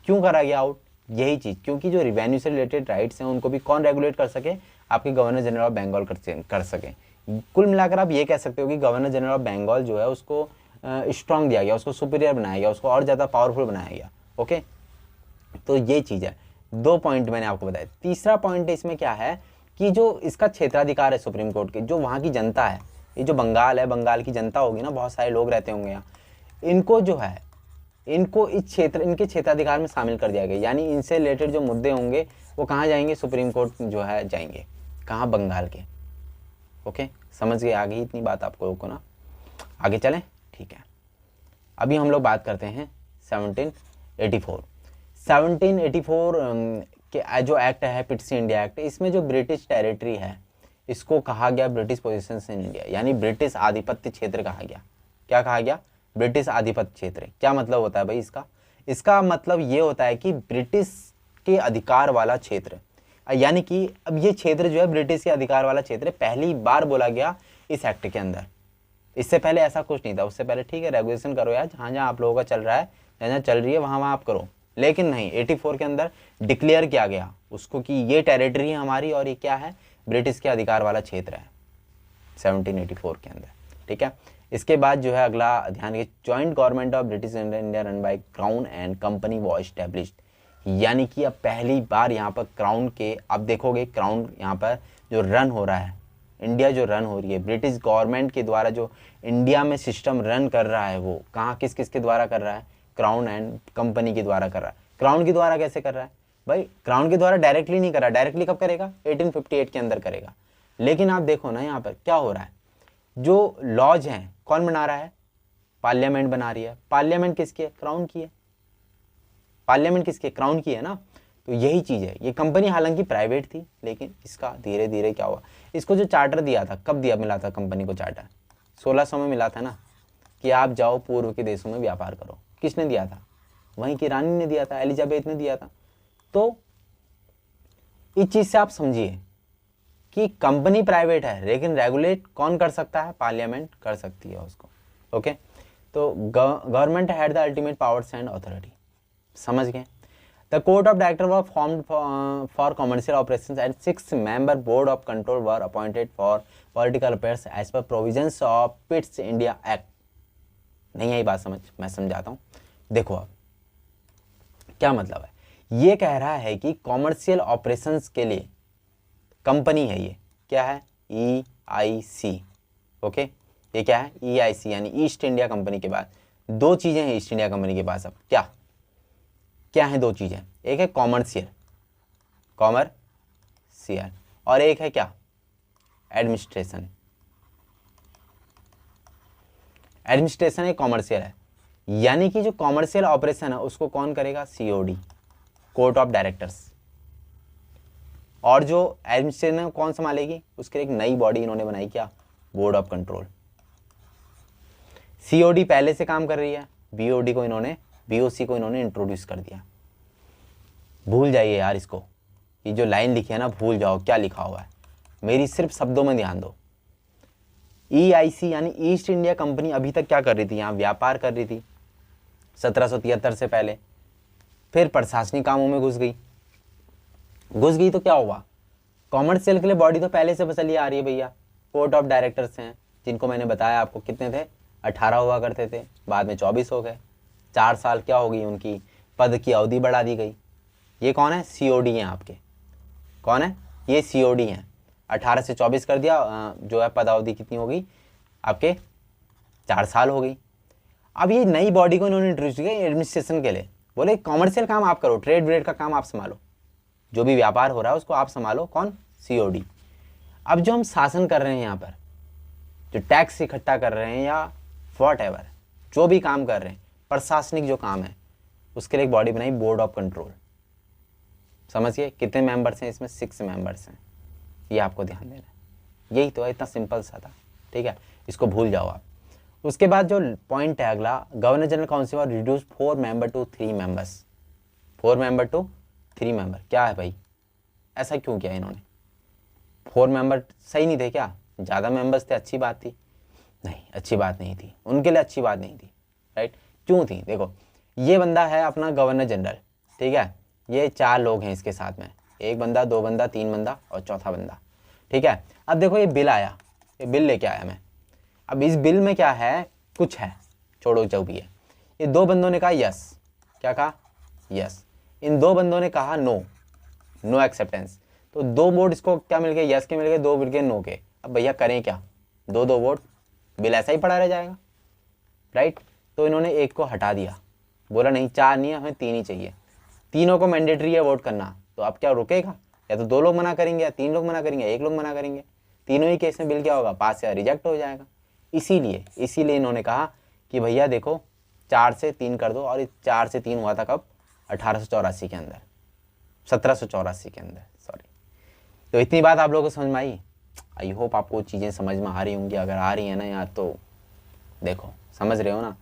क्यों करा गया आउट, यही चीज़, क्योंकि जो रिवेन्यू से रिलेटेड राइट्स हैं उनको भी कौन रेगुलेट कर सके, आपके गवर्नर जनरल ऑफ बंगाल कर सके। कुल मिलाकर आप ये कह सकते हो कि गवर्नर जनरल ऑफ बंगाल जो है उसको स्ट्रॉन्ग दिया गया, उसको सुपीरियर बनाया गया, उसको और ज़्यादा पावरफुल बनाया गया। ओके, तो ये चीज़ है। 2 पॉइंट मैंने आपको बताया। तीसरा पॉइंट इसमें क्या है कि जो इसका क्षेत्राधिकार है सुप्रीम कोर्ट के, जो वहाँ की जनता है, ये जो बंगाल है, बंगाल की जनता होगी ना, बहुत सारे लोग रहते होंगे यहाँ, इनको जो है, इनको इस क्षेत्र, इनके क्षेत्राधिकार में शामिल कर दिया गया। यानी इनसे रिलेटेड जो मुद्दे होंगे वो कहाँ जाएंगे, सुप्रीम कोर्ट जो है जाएंगे, कहाँ, बंगाल के। ओके, समझ गए, आगे इतनी बात आपको को ना, आगे चलें, ठीक है। अभी हम लोग बात करते हैं 1784। 1784 के जो एक्ट है, पिट्स इंडिया एक्ट, इसमें जो ब्रिटिश टेरिटरी है इसको कहा गया ब्रिटिश पोजीशंस इन इंडिया, यानी ब्रिटिश आधिपत्य क्षेत्र कहा गया। क्या कहा गया, ब्रिटिश आधिपत्य क्षेत्र। क्या मतलब होता है भाई इसका, इसका मतलब ये होता है कि ब्रिटिश के अधिकार वाला क्षेत्र, यानी कि अब ये क्षेत्र जो है ब्रिटिश के अधिकार वाला क्षेत्र पहली बार बोला गया इस एक्ट के अंदर। इससे पहले ऐसा कुछ नहीं था, उससे पहले ठीक है रेगुलेशन करो यार, जहाँ जहाँ आप लोगों का चल रहा है, जहाँ जहाँ चल रही है वहाँ वहाँ आप करो, लेकिन नहीं, 84 के अंदर डिक्लेयर किया गया उसको कि ये टेरिटरी है हमारी और ये क्या है, ब्रिटिश के अधिकार वाला क्षेत्र है 1784 के अंदर, ठीक है। इसके बाद जो है अगला ध्यान, joint government of British India run by crown and company was established, यानी कि अब पहली बार यहाँ पर क्राउन के, अब देखोगे क्राउन यहाँ पर जो रन हो रहा है, इंडिया जो रन हो रही है ब्रिटिश गवर्नमेंट के द्वारा, जो इंडिया में सिस्टम रन कर रहा है वो कहाँ, किस किस के द्वारा कर रहा है, क्राउन एंड कंपनी के द्वारा कर रहा है। क्राउन के द्वारा कैसे कर रहा है भाई, क्राउन के द्वारा डायरेक्टली नहीं कर रहा, डायरेक्टली कब करेगा, 1858 के अंदर करेगा। लेकिन आप देखो ना यहाँ पर क्या हो रहा है, जो लॉज हैं कौन बना रहा है, पार्लियामेंट बना रही है। पार्लियामेंट किसकी है, क्राउन की है। पार्लियामेंट किसकी, क्राउन की है ना। तो यही चीज़ है, ये कंपनी हालांकि प्राइवेट थी, लेकिन इसका धीरे धीरे क्या हुआ, इसको जो चार्टर दिया था, कब दिया, मिला था कंपनी को चार्टर, 1600 में मिला था ना, कि आप जाओ पूर्व के देशों में व्यापार करो। किसने दिया था, वहीं की रानी ने दिया था, एलिजाबेथ ने दिया था। तो इस चीज़ से आप समझिए कि कंपनी प्राइवेट है, लेकिन रेगुलेट कौन कर सकता है, पार्लियामेंट कर सकती है उसको। ओके, तो government had the ultimate powers and authority, समझ गए। The court of directors were formed for commercial operations and 6-member board of control were appointed for political affairs as per provisions of Pitt's India Act। नहीं आई बात समझ, मैं समझाता हूँ। देखो अब क्या मतलब है, ये कह रहा है कि कॉमर्शियल ऑपरेशंस के लिए कंपनी है, ये क्या है, EIC। ओके, ये क्या है, EIC यानी ईस्ट इंडिया कंपनी के बाद दो चीज़ें हैं ईस्ट इंडिया कंपनी के पास। अब क्या क्या है, दो चीज़ें, एक है कॉमर्शियल, और एक है क्या, एडमिनिस्ट्रेशन। एडमिनिस्ट्रेशन एक कॉमर्शियल है, यानी कि जो कॉमर्शियल ऑपरेशन है उसको कौन करेगा, COD, कोर्ट ऑफ डायरेक्टर्स। और जो एडमिनिस्ट्रेशन कौन संभालेगी, उसके लिए एक नई बॉडी इन्होंने बनाई, क्या, बोर्ड ऑफ कंट्रोल। COD पहले से काम कर रही है, BOC को इन्होंने इंट्रोड्यूस कर दिया। भूल जाइए यार इसको, ये जो लाइन लिखी है ना, भूल जाओ क्या लिखा हुआ है, मेरी सिर्फ शब्दों में ध्यान दो। EIC यानी ईस्ट इंडिया कंपनी अभी तक क्या कर रही थी, यहाँ व्यापार कर रही थी 1773 से पहले, फिर प्रशासनिक कामों में घुस गई तो क्या हुआ, कॉमर्शियल के लिए बॉडी तो पहले से चली आ रही है भैया, कोर्ट ऑफ डायरेक्टर्स हैं, जिनको मैंने बताया आपको कितने थे, 18 हुआ करते थे, बाद में 24 हो गए, 4 साल क्या हो गई उनकी पद की अवधि बढ़ा दी गई। ये कौन है, COD हैं आपके, कौन है, ये COD हैं। 18 से 24 कर दिया, जो है पदावधि कितनी हो गई आपके, 4 साल हो गई। अब ये नई बॉडी को इन्होंने इंट्रोड्यूस किया एडमिनिस्ट्रेशन के लिए, बोले कॉमर्शियल काम आप करो, ट्रेड ब्रेड का काम आप संभालो, जो भी व्यापार हो रहा है उसको आप संभालो, कौन, COD। अब जो हम शासन कर रहे हैं यहाँ पर, जो टैक्स इकट्ठा कर रहे हैं या व्हाटएवर जो भी काम कर रहे हैं, प्रशासनिक जो काम है, उसके लिए एक बॉडी बनाई, बोर्ड ऑफ कंट्रोल। समझिए कितने मेंबर्स हैं इसमें, 6 मेंबर्स हैं, ये आपको ध्यान देना है। यही तो है, इतना सिंपल सा था, ठीक है, इसको भूल जाओ आप। उसके बाद जो पॉइंट है अगला, गवर्नर जनरल काउंसिल और reduce 4 member to 3 members, 4 member to 3 member. क्या है भाई, ऐसा क्यों किया इन्होंने, 4 मेंबर सही नहीं थे क्या, ज़्यादा मेंबर्स थे, अच्छी बात थी, नहीं अच्छी बात नहीं थी, उनके लिए अच्छी बात नहीं थी, राइट। क्यों थी, देखो ये बंदा है अपना गवर्नर जनरल, ठीक है, ये 4 लोग हैं इसके साथ में, 1 बंदा, 2 बंदा, 3 बंदा और चौथा बंदा, ठीक है। अब देखो ये बिल आया, ये बिल लेके आया मैं, अब इस बिल में क्या है, कुछ है, छोड़ो जो भी है। ये 2 बंदों ने कहा यस, क्या कहा, यस, इन 2 बंदों ने कहा नो, नो एक्सेप्टेंस। तो 2 वोट इसको क्या मिल गए, यस के मिल गए, 2 मिल गए नो के। अब भैया करें क्या, 2-2 वोट, बिल ऐसा ही पड़ा रह जाएगा, राइट। तो इन्होंने एक को हटा दिया, बोला नहीं 4 नहीं है, हमें 3 ही चाहिए, तीनों को मैंडेटरी है वोट करना। तो अब क्या रुकेगा, या तो 2 लोग मना करेंगे, या 3 लोग मना करेंगे, 1 लोग मना करेंगे, तीनों ही केस में बिल क्या होगा, पास या रिजेक्ट हो जाएगा। इसीलिए इन्होंने कहा कि भैया देखो 4 से 3 कर दो, और 4 से 3 हुआ था कब, 1884 के अंदर, 1784 के अंदर, सॉरी। तो इतनी बात आप लोगों को समझ में आई। आई होप आपको चीज़ें समझ में आ रही होंगी, अगर आ रही है ना यार तो देखो समझ रहे हो ना,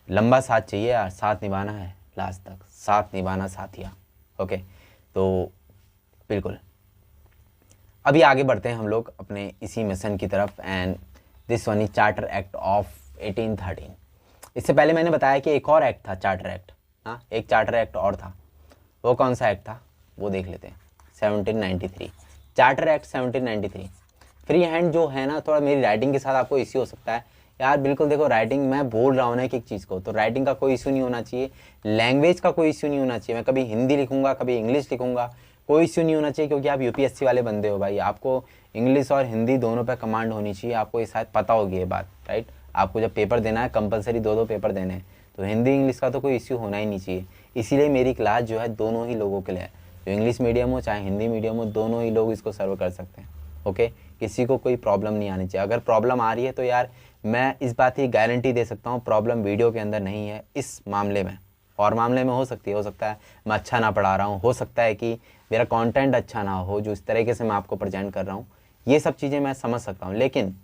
लंबा साथ चाहिए यार, साथ निभाना है लास्ट तक, साथ निभाना साथिया। ओके, तो बिल्कुल अभी आगे बढ़ते हैं हम लोग अपने इसी मिशन की तरफ। And this one is charter act of 1813। इससे पहले मैंने बताया कि एक और एक्ट था, चार्टर एक्ट। हाँ, एक चार्टर एक्ट और था, वो कौन सा एक्ट था वो देख लेते हैं। 1793 चार्टर एक्ट 1793। फ्री हैंड जो है ना, थोड़ा मेरी राइटिंग के साथ आपको इश्यू हो सकता है यार। बिल्कुल देखो, राइटिंग मैं बोल रहा हूँ ना एक चीज़ को, तो राइटिंग का कोई इशू नहीं होना चाहिए, लैंग्वेज का कोई इशू नहीं होना चाहिए। मैं कभी हिंदी लिखूंगा, कभी इंग्लिश लिखूंगा, कोई इशू नहीं होना चाहिए, क्योंकि आप यूपीएससी वाले बंदे हो भाई, आपको इंग्लिश और हिंदी दोनों पे कमांड होनी चाहिए। आपको ये शायद पता होगी ये बात, राइट। आपको जब पेपर देना है कंपलसरी 2-2 पेपर देने हैं, तो हिंदी इंग्लिश का तो कोई इश्यू होना ही नहीं चाहिए। इसीलिए मेरी क्लास जो है दोनों ही लोगों के लिए है, जो इंग्लिश मीडियम हो चाहे हिंदी मीडियम हो, दोनों ही लोग इसको सर्व कर सकते हैं। ओके, किसी को कोई प्रॉब्लम नहीं आनी चाहिए। अगर प्रॉब्लम आ रही है तो यार मैं इस बात की गारंटी दे सकता हूँ, प्रॉब्लम वीडियो के अंदर नहीं है इस मामले में। और मामले में हो सकती है, हो सकता है मैं अच्छा ना पढ़ा रहा हूँ, हो सकता है कि मेरा कंटेंट अच्छा ना हो, जो इस तरीके से मैं आपको प्रेजेंट कर रहा हूँ, ये सब चीज़ें मैं समझ सकता हूँ। लेकिन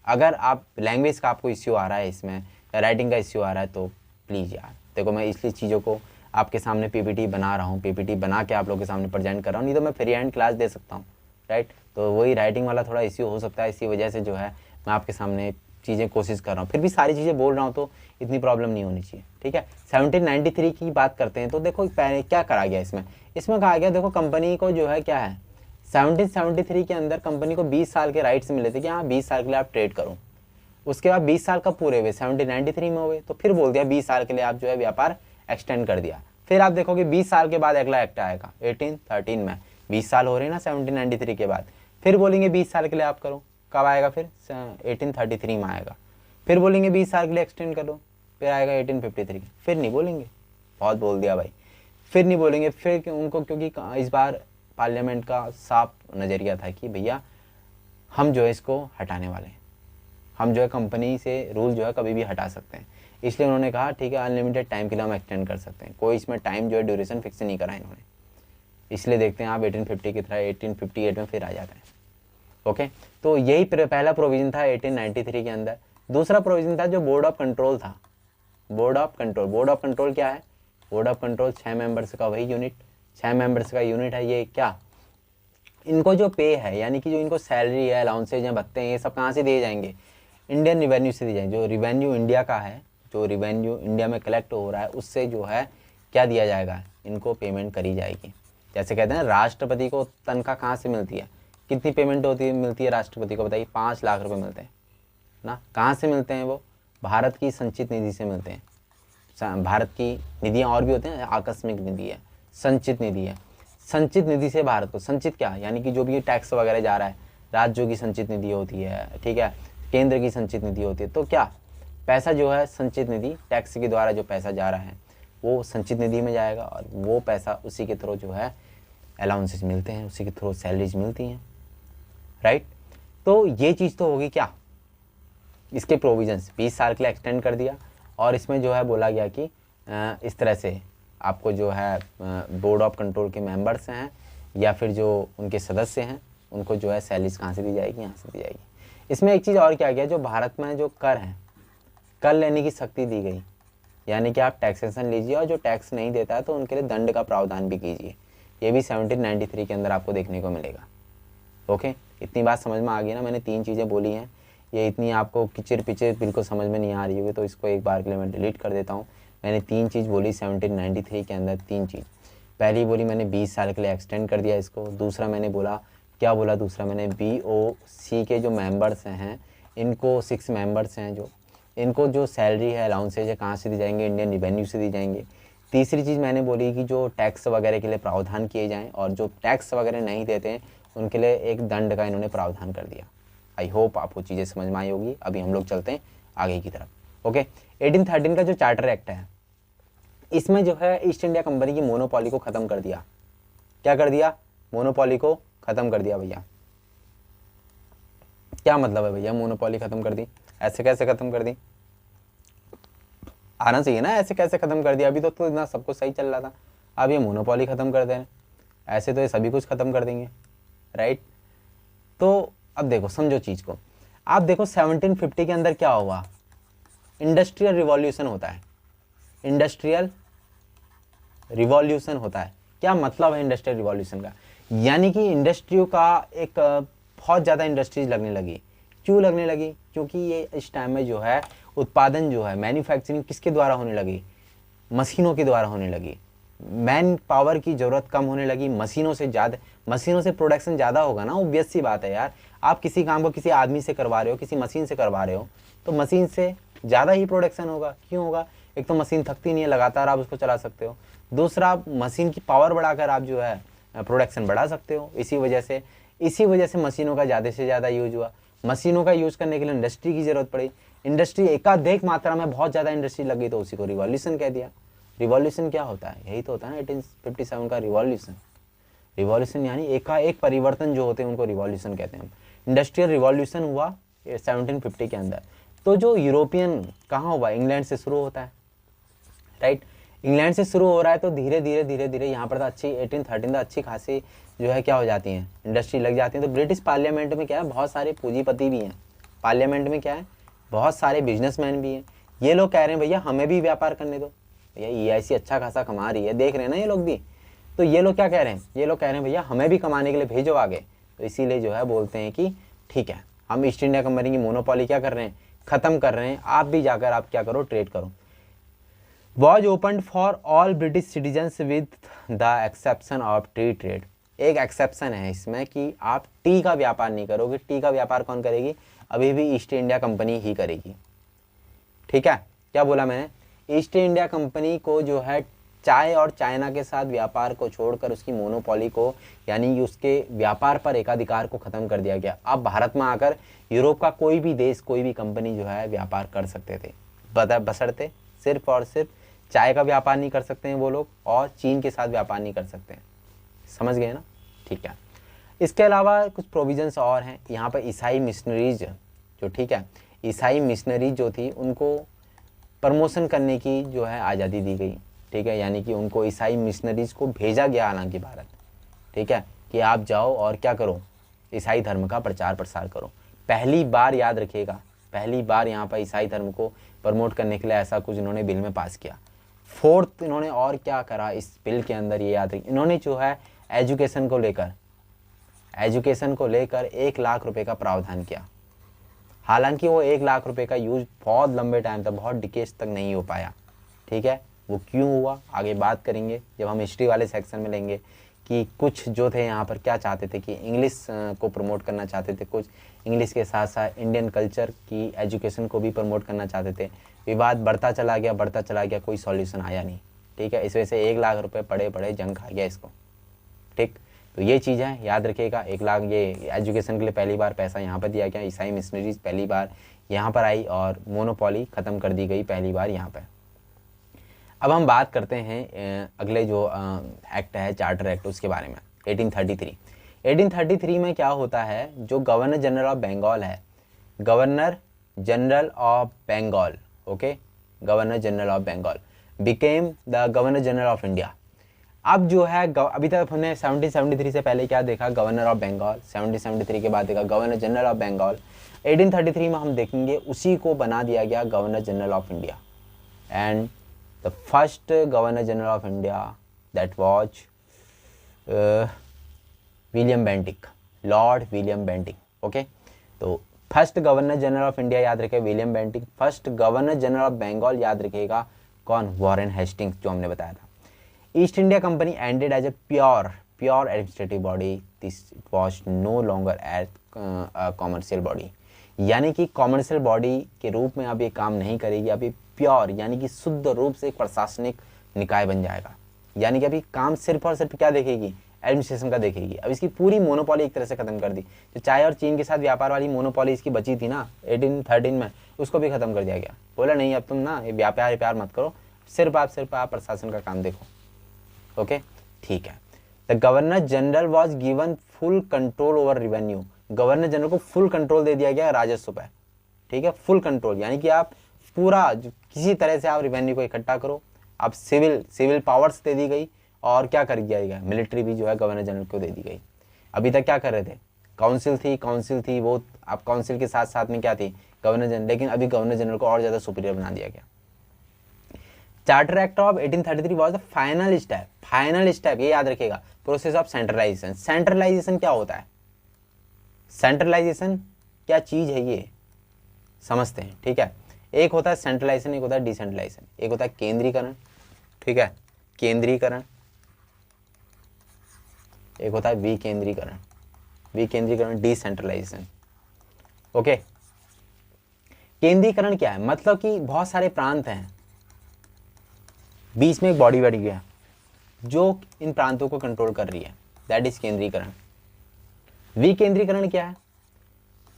अगर आप लैंग्वेज का आपको इश्यू आ रहा है इसमें, या राइटिंग का इश्यू आ रहा है, तो प्लीज़ यार देखो, मैं इसलिए चीज़ों को आपके सामने पीपीटी बना रहा हूँ, पीपीटी बना के आप लोगों के सामने प्रेजेंट कर रहा हूँ, नहीं तो मैं फ्री हैंड क्लास दे सकता हूँ, राइट। तो वही राइटिंग वाला थोड़ा इश्यू हो सकता है, इसी वजह से जो है मैं आपके सामने चीज़ें कोशिश कर रहा हूँ, फिर भी सारी चीज़ें बोल रहा हूँ, तो इतनी प्रॉब्लम नहीं होनी चाहिए, ठीक है। 1793 की बात करते हैं, तो देखो पहले क्या करा गया इसमें कहा गया, देखो कंपनी को जो है क्या है, 1773 के अंदर कंपनी को 20 साल के राइट्स मिले थे कि हाँ 20 साल के लिए आप ट्रेड करो। उसके बाद 20 साल कब पूरे हुए, 1793 में हुए, तो फिर बोल दिया 20 साल के लिए आप जो है व्यापार एक्सटेंड कर दिया। फिर आप देखोगे 20 साल के बाद अगला एक्ट आएगा 1813 में, 20 साल हो रहे हैं ना 1793 के बाद, फिर बोलेंगे 20 साल के लिए आप करो, कब आएगा फिर 1833 में आएगा। फिर बोलेंगे 20 साल के लिए एक्सटेंड करो, फिर आएगा 1853, फिर नहीं बोलेंगे, बहुत बोल दिया भाई, फिर नहीं बोलेंगे। फिर उनको क्योंकि इस बार पार्लियामेंट का साफ नज़रिया था कि भैया हम जो है इसको हटाने वाले हैं, हम जो है कंपनी से रूल जो है कभी भी हटा सकते हैं, इसलिए उन्होंने कहा ठीक है अनलिमिटेड टाइम के लिए हम एक्सटेंड कर सकते हैं, कोई इसमें टाइम जो है ड्यूरेशन फिक्स नहीं करा इन्होंने। इसलिए देखते हैं आप 1850 की तरह 1858 में फिर आ जाते हैं। ओके, तो यही पहला प्रोविज़न था 1893 के अंदर। दूसरा प्रोविज़न था जो बोर्ड ऑफ कंट्रोल था। बोर्ड ऑफ कंट्रोल क्या है, बोर्ड ऑफ कंट्रोल 6 मेंबर्स का वही यूनिट, 6 मेंबर्स का यूनिट है। ये क्या, इनको जो पे है, यानी कि जो इनको सैलरी है, अलाउंसेज हैं, भत्ते हैं, ये सब कहाँ से दिए जाएंगे, इंडियन रिवेन्यू से दिए जाएंगे। जो रिवेन्यू इंडिया का है, जो रिवेन्यू इंडिया में कलेक्ट हो रहा है, उससे जो है क्या दिया जाएगा, इनको पेमेंट करी जाएगी। जैसे कहते हैं राष्ट्रपति को तनख्वाह कहाँ से मिलती है, कितनी पेमेंट होती है, मिलती है राष्ट्रपति को, बताइए 5 लाख रुपए मिलते हैं ना। कहाँ से मिलते हैं वो, भारत की संचित निधि से मिलते हैं। भारत की निधियाँ और भी होते हैं, आकस्मिक निधि है, संचित निधि है। संचित निधि से भारत को, संचित क्या, यानी कि जो भी टैक्स वगैरह जा रहा है, राज्यों की संचित निधि होती है, ठीक है, केंद्र की संचित निधि होती है। तो क्या पैसा जो है संचित निधि, टैक्स के द्वारा जो पैसा जा रहा है वो संचित निधि में जाएगा, और वो पैसा उसी के थ्रू जो है अलाउंसेस मिलते हैं, उसी के थ्रू सैलरीज मिलती हैं, राइट। तो ये चीज़ तो होगी क्या, इसके प्रोविजंस 20 साल के लिए एक्सटेंड कर दिया, और इसमें जो है बोला गया कि इस तरह से आपको जो है बोर्ड ऑफ कंट्रोल के मेंबर्स हैं या फिर जो उनके सदस्य हैं, उनको जो है सैलरीज कहाँ से दी जाएगी, यहाँ से दी जाएगी। इसमें एक चीज़ और क्या गया, जो भारत में जो कर हैं, कर लेने की शक्ति दी गई, यानी कि आप टैक्सेशन लीजिए, और जो टैक्स नहीं देता है तो उनके लिए दंड का प्रावधान भी कीजिए। ये भी 1793 के अंदर आपको देखने को मिलेगा। ओके, इतनी बात समझ में आ गई ना, मैंने 3 चीज़ें बोली हैं, ये इतनी आपको किचिर पिचिर बिल्कुल समझ में नहीं आ रही होगी, तो इसको एक बार के लिए मैं डिलीट कर देता हूँ। मैंने 3 चीज़ बोली 1793 के अंदर, 3 चीज़। पहली बोली मैंने 20 साल के लिए एक्सटेंड कर दिया इसको। दूसरा मैंने बोला, क्या बोला दूसरा मैंने, BOC के जो मेंबर्स हैं, इनको 6 मेंबर्स हैं जो, इनको जो सैलरी है, अलाउंसेज है, कहाँ से दी जाएंगे, इंडियन रिवेन्यू से दी जाएंगे। तीसरी चीज़ मैंने बोली कि जो टैक्स वगैरह के लिए प्रावधान किए जाएं और जो टैक्स वगैरह नहीं देते हैं उनके लिए एक दंड का इन्होंने प्रावधान कर दिया। आई होप आपको चीज़ें समझ में आई होगी। अभी हम लोग चलते हैं आगे की तरफ। ओके, 1813 का जो चार्टर एक्ट है, इसमें जो है ईस्ट इंडिया कंपनी की मोनोपॉली को ख़त्म कर दिया। क्या कर दिया? मोनोपॉली को ख़त्म कर दिया भैया। क्या मतलब है भैया मोनोपॉली ख़त्म कर दी? ऐसे कैसे ख़त्म कर दी? आना चाहिए ना, ऐसे कैसे ख़त्म कर दिया? अभी तो इतना सब कुछ सही चल रहा था, अब ये मोनोपॉली ख़त्म कर दे रहे हैं। ऐसे तो ये सभी कुछ ख़त्म कर देंगे, राइट? तो अब देखो, समझो चीज़ को। आप देखो 1750 के अंदर क्या हुआ? इंडस्ट्रियल रिवॉल्यूशन होता है। इंडस्ट्रियल रिवॉल्यूशन होता है। क्या मतलब है इंडस्ट्रियल रिवॉल्यूशन का? यानी कि इंडस्ट्रियों का एक बहुत ज़्यादा इंडस्ट्रीज लगने लगी। क्यों लगने लगी? क्योंकि ये इस टाइम में जो है उत्पादन जो है, मैन्युफैक्चरिंग किसके द्वारा होने लगी? मशीनों के द्वारा होने लगी। मैन पावर की ज़रूरत कम होने लगी, मशीनों से प्रोडक्शन ज़्यादा होगा ना, ऑब्वियस सी बात है यार। आप किसी काम को किसी आदमी से करवा रहे हो, किसी मशीन से करवा रहे हो, तो मशीन से ज़्यादा ही प्रोडक्शन होगा। क्यों होगा? एक तो मशीन थकती नहीं है, लगातार आप उसको चला सकते हो। दूसरा, मशीन की पावर बढ़ाकर आप जो है प्रोडक्शन बढ़ा सकते हो। इसी वजह से मशीनों का ज़्यादा से ज़्यादा यूज हुआ। मशीनों का यूज़ करने के लिए इंडस्ट्री की ज़रूरत पड़ी। इंडस्ट्री एकाधिक मात्रा में बहुत ज़्यादा इंडस्ट्री लग गई, तो उसी को रिवॉल्यूशन कह दिया। रिवॉल्यूशन क्या होता है? यही तो होता है ना 1857 का रिवॉल्यूशन। रिवॉल्यूशन यानी एकाएक परिवर्तन जो होते हैं उनको रिवॉल्यूशन कहते हैं। इंडस्ट्रियल रिवॉल्यूशन हुआ 1750 के अंदर। तो जो यूरोपियन कहाँ हुआ? इंग्लैंड से शुरू होता है, राइट? इंग्लैंड से शुरू हो रहा है, तो धीरे धीरे यहाँ पर तो अच्छी 1813 अच्छी खासी जो है क्या हो जाती हैं, इंडस्ट्री लग जाती है। तो ब्रिटिश पार्लियामेंट में क्या है, बहुत सारे पूंजीपति भी हैं। पार्लियामेंट में क्या है, बहुत सारे बिजनेसमैन भी हैं। ये लोग कह रहे हैं भैया हमें भी व्यापार करने दो। भैया EIC अच्छा खासा कमा रही है, देख रहे हैं ना ये लोग भी। तो ये लोग क्या कह रहे हैं? ये लोग कह रहे हैं भैया हमें भी कमाने के लिए भेजो आगे। तो इसीलिए जो है बोलते हैं कि ठीक है, हम ईस्ट इंडिया कंपनी की मोनोपॉली क्या कर रहे हैं? ख़त्म कर रहे हैं। आप भी जाकर आप क्या करो? ट्रेड करो। Was open for all British citizens with the exception of T trade. एक एक्सेप्शन है इसमें कि आप टी का व्यापार नहीं करोगे। टी का व्यापार कौन करेगी? अभी भी ईस्ट इंडिया कंपनी ही करेगी। ठीक है, क्या बोला मैंने? ईस्ट इंडिया कंपनी को जो है चाय और चाइना के साथ व्यापार को छोड़कर उसकी मोनोपॉली को, यानी उसके व्यापार पर एकाधिकार को ख़त्म कर दिया गया। अब भारत में आकर यूरोप का कोई भी देश, कोई भी कंपनी जो है व्यापार कर सकते थे, बशर्ते सिर्फ और सिर्फ चाय का व्यापार नहीं कर सकते हैं वो लोग, और चीन के साथ व्यापार नहीं कर सकते हैं। समझ गए ना? ठीक है। इसके अलावा कुछ प्रोविजंस और हैं यहाँ पर। ईसाई मिशनरीज जो, ठीक है, ईसाई मिशनरी जो थी उनको प्रमोशन करने की जो है आज़ादी दी गई। ठीक है, यानी कि उनको ईसाई मिशनरीज को भेजा गया हालांकि भारत, ठीक है, कि आप जाओ और क्या करो? ईसाई धर्म का प्रचार प्रसार करो। पहली बार, याद रखिएगा, पहली बार यहाँ पर ईसाई धर्म को प्रमोट करने के लिए ऐसा कुछ इन्होंने बिल में पास किया। फोर्थ, इन्होंने और क्या करा इस बिल के अंदर, ये याद रखिए, इन्होंने जो है एजुकेशन को लेकर 1 लाख रुपए का प्रावधान किया। हालांकि वो 1 लाख रुपए का यूज बहुत लंबे टाइम तक, बहुत डिकेज तक नहीं हो पाया। ठीक है, वो क्यों हुआ आगे बात करेंगे जब हम हिस्ट्री वाले सेक्शन में लेंगे, कि कुछ जो थे यहाँ पर क्या चाहते थे कि इंग्लिश को प्रमोट करना चाहते थे, कुछ इंग्लिश के साथ साथ इंडियन कल्चर की एजुकेशन को भी प्रमोट करना चाहते थे। विवाद बढ़ता चला गया, कोई सॉल्यूशन आया नहीं। ठीक है, इस वजह से 1 लाख रुपए पड़े जंग खा गया इसको। ठीक, तो ये चीज़ है, याद रखिएगा। 1 लाख ये एजुकेशन के लिए पहली बार पैसा यहाँ पर दिया गया। ईसाई मिशनरीज पहली बार यहाँ पर आई और मोनोपॉली ख़त्म कर दी गई पहली बार यहाँ पर। अब हम बात करते हैं अगले जो एक्ट है, चार्टर एक्ट, उसके बारे में। 1833 में क्या होता है, जो गवर्नर जनरल ऑफ बंगाल है, governor general of Bengal, okay, governor general of Bengal became the governor general of India. अब जो है अभी तक हमने 1773 से पहले क्या देखा? Governor of Bengal. 1773 के बाद देखा गवर्नर जनरल ऑफ बंगाल। 1833 में हम देखेंगे उसी को बना दिया गया governor general of India. And the first governor general of India that was William Bentinck, Lord William Bentinck. Okay, तो first governor general of India याद रखें William Bentinck. First governor general of Bengal याद रखिएगा कौन? वॉरेन हेस्टिंग्स, जो हमने बताया था। East India Company ended as a pure administrative body. This was no longer as commercial body, यानी कि कॉमर्शियल बॉडी के रूप में अब ये काम नहीं करेगी। अब ये प्योर यानी कि शुद्ध रूप से एक प्रशासनिक निकाय बन जाएगा। यानी कि अभी काम सिर्फ और सिर्फ क्या देखेगी, एडमिनिस्ट्रेशन का देखेगी। अब इसकी पूरी मोनोपोली एक तरह से खत्म कर दी। जो चाय और चीन के साथ व्यापार वाली मोनोपोली इसकी बची थी ना 1813 में, उसको भी खत्म कर दिया गया। बोला नहीं अब तुम ना ये व्यापार मत करो, सिर्फ आप प्रशासन का काम देखो। ओके ठीक है। The governor general was given full control over revenue. Governor general को फुल कंट्रोल दे दिया गया राजस्व पर। ठीक है, फुल कंट्रोल यानी कि आप पूरा किसी तरह से आप रेवेन्यू को इकट्ठा करो। अब सिविल पावर्स दे दी गई और क्या कर दिया गया, मिलिट्री भी जो है गवर्नर जनरल को दे दी गई। अभी तक क्या कर रहे थे, काउंसिल थी वो, अब काउंसिल के साथ साथ में क्या थी, गवर्नर जनरल। लेकिन अभी गवर्नर जनरल को और ज़्यादा सुपीरियर बना दिया गया। Charter act of 1833 was the final step, ये याद रखिएगा, प्रोसेस ऑफ सेंट्रलाइजेशन। सेंट्रलाइजेशन क्या होता है, सेंट्रलाइजेशन क्या चीज है ये समझते हैं। ठीक है, एक होता है सेंट्रलाइजेशन, एक होता है डिसेंट्रलाइजेशन। एक होता है केंद्रीकरण, ठीक है, केंद्रीकरण, एक होता है विकेंद्रीकरण, डिसेंट्रलाइजेशन। ओके, केंद्रीकरण क्या है, मतलब कि बहुत सारे प्रांत हैं, बीच में एक बॉडी बैठ गया जो इन प्रांतों को कंट्रोल कर रही है, दैट इज केंद्रीकरण। विकेंद्रीकरण क्या है,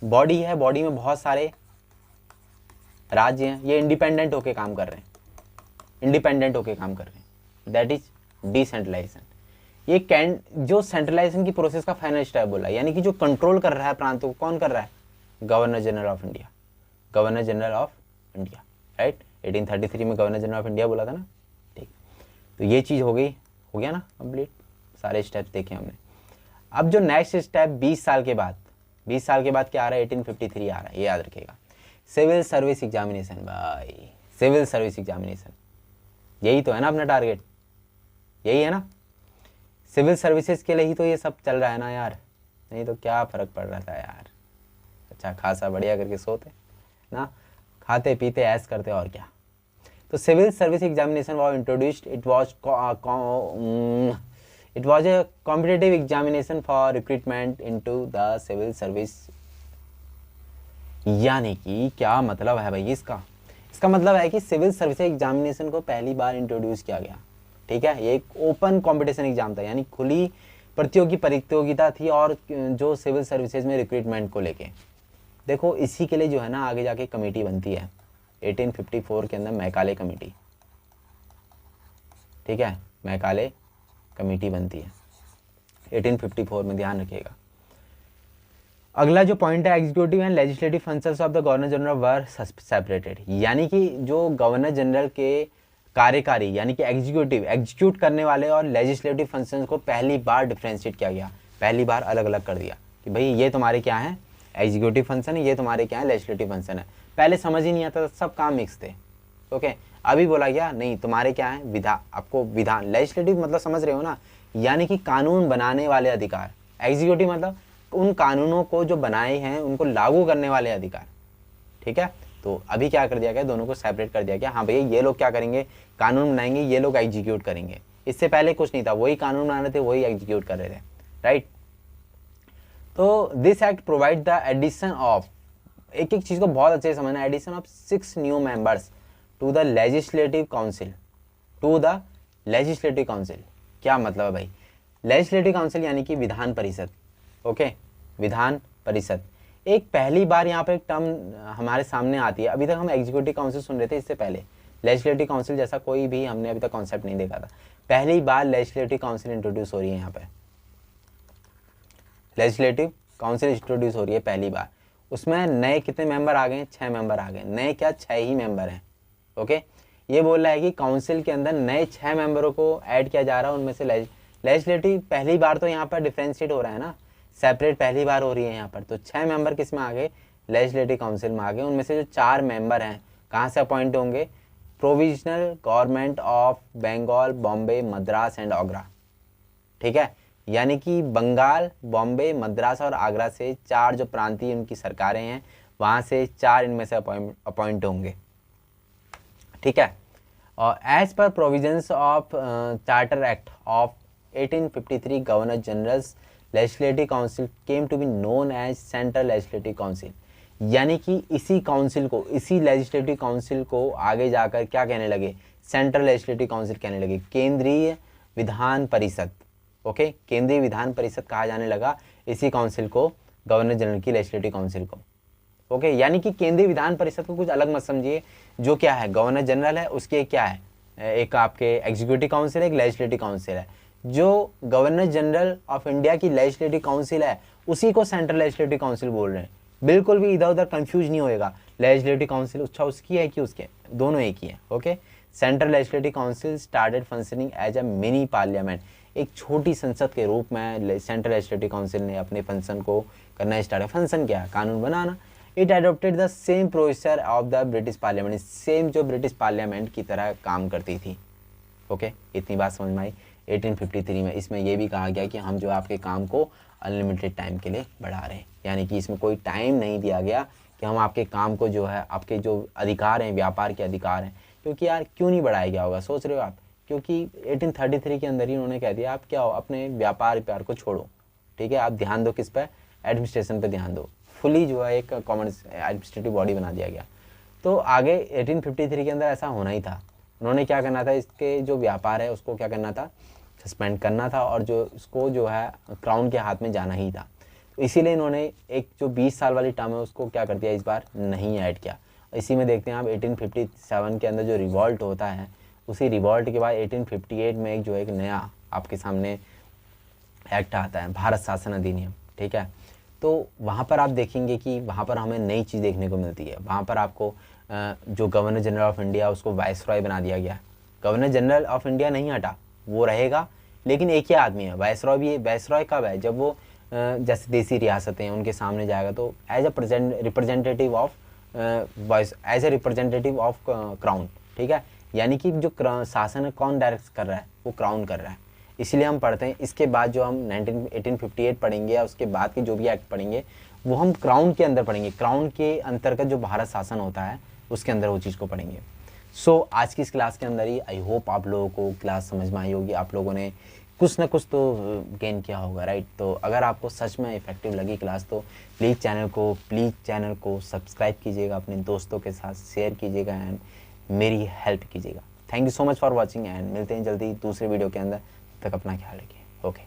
बॉडी है, बॉडी में बहुत सारे राज्य हैं, ये इंडिपेंडेंट होके काम कर रहे हैं, दैट इज डिसेंट्रलाइजेशन। ये जो सेंट्रलाइजेशन की प्रोसेस का फाइनल स्टेप बोला, यानी कि जो कंट्रोल कर रहा है प्रांतों को, कौन कर रहा है, governor general of India, right. 1833 में गवर्नर जनरल ऑफ इंडिया बोला था ना। ठीक, तो ये चीज़ हो गया ना कंप्लीट, सारे स्टेप्स देखे हमने। अब जो नेक्स्ट स्टेप 20 साल के बाद क्या आ रहा है, 1853 आ रहा है, ये याद रखिएगा। सिविल सर्विस एग्जामिनेशन, भाई सिविल सर्विस एग्जामिनेशन, यही तो है ना अपना टारगेट, यही है ना। सिविल सर्विसेज के लिए ही तो ये सब चल रहा है ना यार, नहीं तो क्या फ़र्क पड़ रहा था यार, अच्छा खासा बढ़िया करके सोते ना, खाते पीते ऐश करते और क्या। तो civil service examination was introduced, it was a competitive examination for recruitment into the civil service. यानी कि क्या मतलब है भाई इसका मतलब है कि सिविल सर्विस एग्जामिनेशन को पहली बार इंट्रोड्यूस किया गया। ठीक है, ये एक ओपन कंपटीशन एग्जाम था, यानी खुली प्रतियोगिता थी, और जो सिविल सर्विसेज में रिक्रूटमेंट को लेके देखो, इसी के लिए जो है ना आगे जाके कमेटी बनती है 1854 के अंदर, मैकाले कमेटी। ठीक है, मैकाले कमेटी बनती है 1854 में, ध्यान रखिएगा। अगला जो पॉइंट है, executive and legislative functions of the governor general were separated. यानी कि जो गवर्नर जनरल के कार्यकारी यानी कि एग्जीक्यूट करने वाले और लेजिस्लेटिव फंक्शंस को पहली बार डिफ्रेंशिएट किया गया, पहली बार अलग अलग कर दिया कि भाई ये तुम्हारे क्या है एग्जीक्यूटिव फंक्शन है, ये तुम्हारे क्या है लेजिस्लेटिव फंक्शन है। पहले समझ ही नहीं आता था, सब काम मिक्स थे। ओके, अभी बोला गया नहीं तुम्हारे क्या है विधान, लेजिस्लेटिव मतलब समझ रहे हो ना, यानी कि कानून बनाने वाले अधिकार, एग्जीक्यूटिव मतलब उन कानूनों को जो बनाए हैं उनको लागू करने वाले अधिकार। ठीक है, तो अभी क्या कर दिया गया, दोनों को सेपरेट कर दिया गया। हाँ भैया ये लोग क्या करेंगे, कानून बनाएंगे, ये लोग एग्जीक्यूट करेंगे। इससे पहले कुछ नहीं था, वही कानून बना रहे थे, वही एग्जीक्यूट कर रहे थे, राइट। तो this act provide the addition of, एक चीज को बहुत अच्छे से समझना, addition of 6 new members to the legislative council, क्या मतलब है भाई, लेजिस्लेटिव काउंसिल यानी कि विधान परिषद। ओके, विधान परिषद एक पहली बार यहाँ पे एक टर्म हमारे सामने आती है। अभी तक हम एग्जीक्यूटिव काउंसिल सुन रहे थे, इससे पहले लेजिस्लेटिव काउंसिल जैसा कोई भी हमने अभी तक कॉन्सेप्ट नहीं देखा था। पहली बार लेजिस्लेटिव काउंसिल इंट्रोड्यूस हो रही है, यहाँ पे लेजिस्लेटिव काउंसिल इंट्रोड्यूस हो रही है पहली बार। उसमें नए कितने मेंबर आ गए, 6 मेंबर आ गए, नए क्या 6 ही मेंबर हैं। ओके, ये बोल रहा है कि काउंसिल के अंदर नए 6 मेंबरों को ऐड किया जा रहा है, उनमें से लेजिस्लेटिव पहली बार तो यहाँ पर डिफ्रेंशिएट हो रहा है ना, सेपरेट पहली बार हो रही है यहाँ पर। तो 6 मेंबर किस में आ गए, लेजिस्लेटिव काउंसिल में आ गए। उनमें से जो 4 मेंबर हैं कहाँ से अपॉइंट होंगे, provisional government of Bengal, Bombay, Madras and Agra. ठीक है, यानी कि बंगाल, बॉम्बे, मद्रास और आगरा से 4 जो प्रांतीय उनकी सरकारें हैं, वहाँ से 4 इनमें से अपॉइंट होंगे। ठीक है, और as per provisions of charter act of 1853 governor generals legislative council came to be known as central legislative council. यानी कि इसी लेजिस्लेटिव काउंसिल को आगे जाकर क्या कहने लगे, सेंट्रल लेजिस्लेटिव काउंसिल कहने लगे, केंद्रीय विधान परिषद। ओके, केंद्रीय विधान परिषद कहा जाने लगा इसी काउंसिल को, गवर्नर जनरल की लेजिस्लेटिव काउंसिल को। ओके, यानी कि केंद्रीय विधान परिषद को कुछ अलग मत समझिए, जो क्या है गवर्नर जनरल है, उसके क्या है एक आपके एग्जीक्यूटिव काउंसिल है, एक लेजिस्लेटिव काउंसिल है। जो गवर्नर जनरल ऑफ इंडिया की लेजिस्लेटिव काउंसिल है उसी को सेंट्रल लेजिस्लेटिव काउंसिल बोल रहे हैं। बिल्कुल भी इधर उधर कंफ्यूज नहीं होएगा, लेजिस्लेटिव काउंसिल अच्छा उसकी है कि उसके, दोनों एक ही है। Okay, central legislative council started functioning as a mini parliament, एक छोटी संसद के रूप में सेंट्रल लेजिस्लेटिव काउंसिल ने अपने फंक्शन को करना स्टार्ट। फंक्शन क्या है, कानून बनाना। It adopted the same procedure of the British parliament, same जो ब्रिटिश पार्लियामेंट की तरह काम करती थी। ओके, इतनी बात समझ में आई। 1853 में इसमें यह भी कहा गया कि हम जो आपके काम को अनलिमिटेड टाइम के लिए बढ़ा रहे हैं, यानी कि इसमें कोई टाइम नहीं दिया गया कि हम आपके काम को जो है, आपके जो अधिकार हैं, व्यापार के अधिकार हैं, क्योंकि यार क्यों नहीं बढ़ाया गया होगा सोच रहे हो आप, क्योंकि 1833 के अंदर ही उन्होंने कह दिया आप क्या हो, अपने व्यापार को छोड़ो, ठीक है, आप ध्यान दो किस पे, एडमिनिस्ट्रेशन पे ध्यान दो। फुली जो है एक कॉमन एडमिनिस्ट्रेटिव बॉडी बना दिया गया। तो आगे 1853 के अंदर ऐसा होना ही था। उन्होंने क्या करना था, इसके जो व्यापार है उसको क्या करना था, सस्पेंड करना था, और जो इसको जो है क्राउन के हाथ में जाना ही था। तो इसीलिए इन्होंने एक जो 20 साल वाली टर्म है उसको क्या कर दिया, इस बार नहीं ऐड किया। इसी में देखते हैं आप 1857 के अंदर जो रिवॉल्ट होता है, उसी रिवॉल्ट के बाद 1858 में एक जो एक नया आपके सामने एक्ट आता है, भारत शासन अधिनियम, ठीक है। तो वहाँ पर आप देखेंगे कि वहाँ पर हमें नई चीज़ देखने को मिलती है। वहाँ पर आपको जो गवर्नर जनरल ऑफ इंडिया उसको वाइसरॉय बना दिया गया। गवर्नर जनरल ऑफ इंडिया नहीं हटा, वो रहेगा, लेकिन एक ही आदमी है। वाइसरॉय भी, वाइसरॉय कब है, जब वो जैसे देसी रियासतें हैं उनके सामने जाएगा, तो as a representative of as a representative of crown, ठीक है। यानी कि जो शासन है कौन डायरेक्ट कर रहा है, वो क्राउन कर रहा है। इसलिए हम पढ़ते हैं, इसके बाद जो हम 1858 पढ़ेंगे या उसके बाद के जो भी एक्ट पढ़ेंगे वो हम क्राउन के अंदर पढ़ेंगे, क्राउन के अंतर्गत जो भारत शासन होता है उसके अंदर वो चीज़ को पढ़ेंगे। सो आज की इस क्लास के अंदर ही आई होप आप लोगों को क्लास समझ में आई होगी, आप लोगों ने कुछ ना कुछ तो गेन किया होगा, राइट। तो अगर आपको सच में इफेक्टिव लगी क्लास तो प्लीज़ चैनल को सब्सक्राइब कीजिएगा, अपने दोस्तों के साथ शेयर कीजिएगा एंड मेरी हेल्प कीजिएगा। Thank you so much for watching and मिलते हैं जल्दी दूसरे वीडियो के अंदर। तब तक अपना ख्याल रखिए। ओके।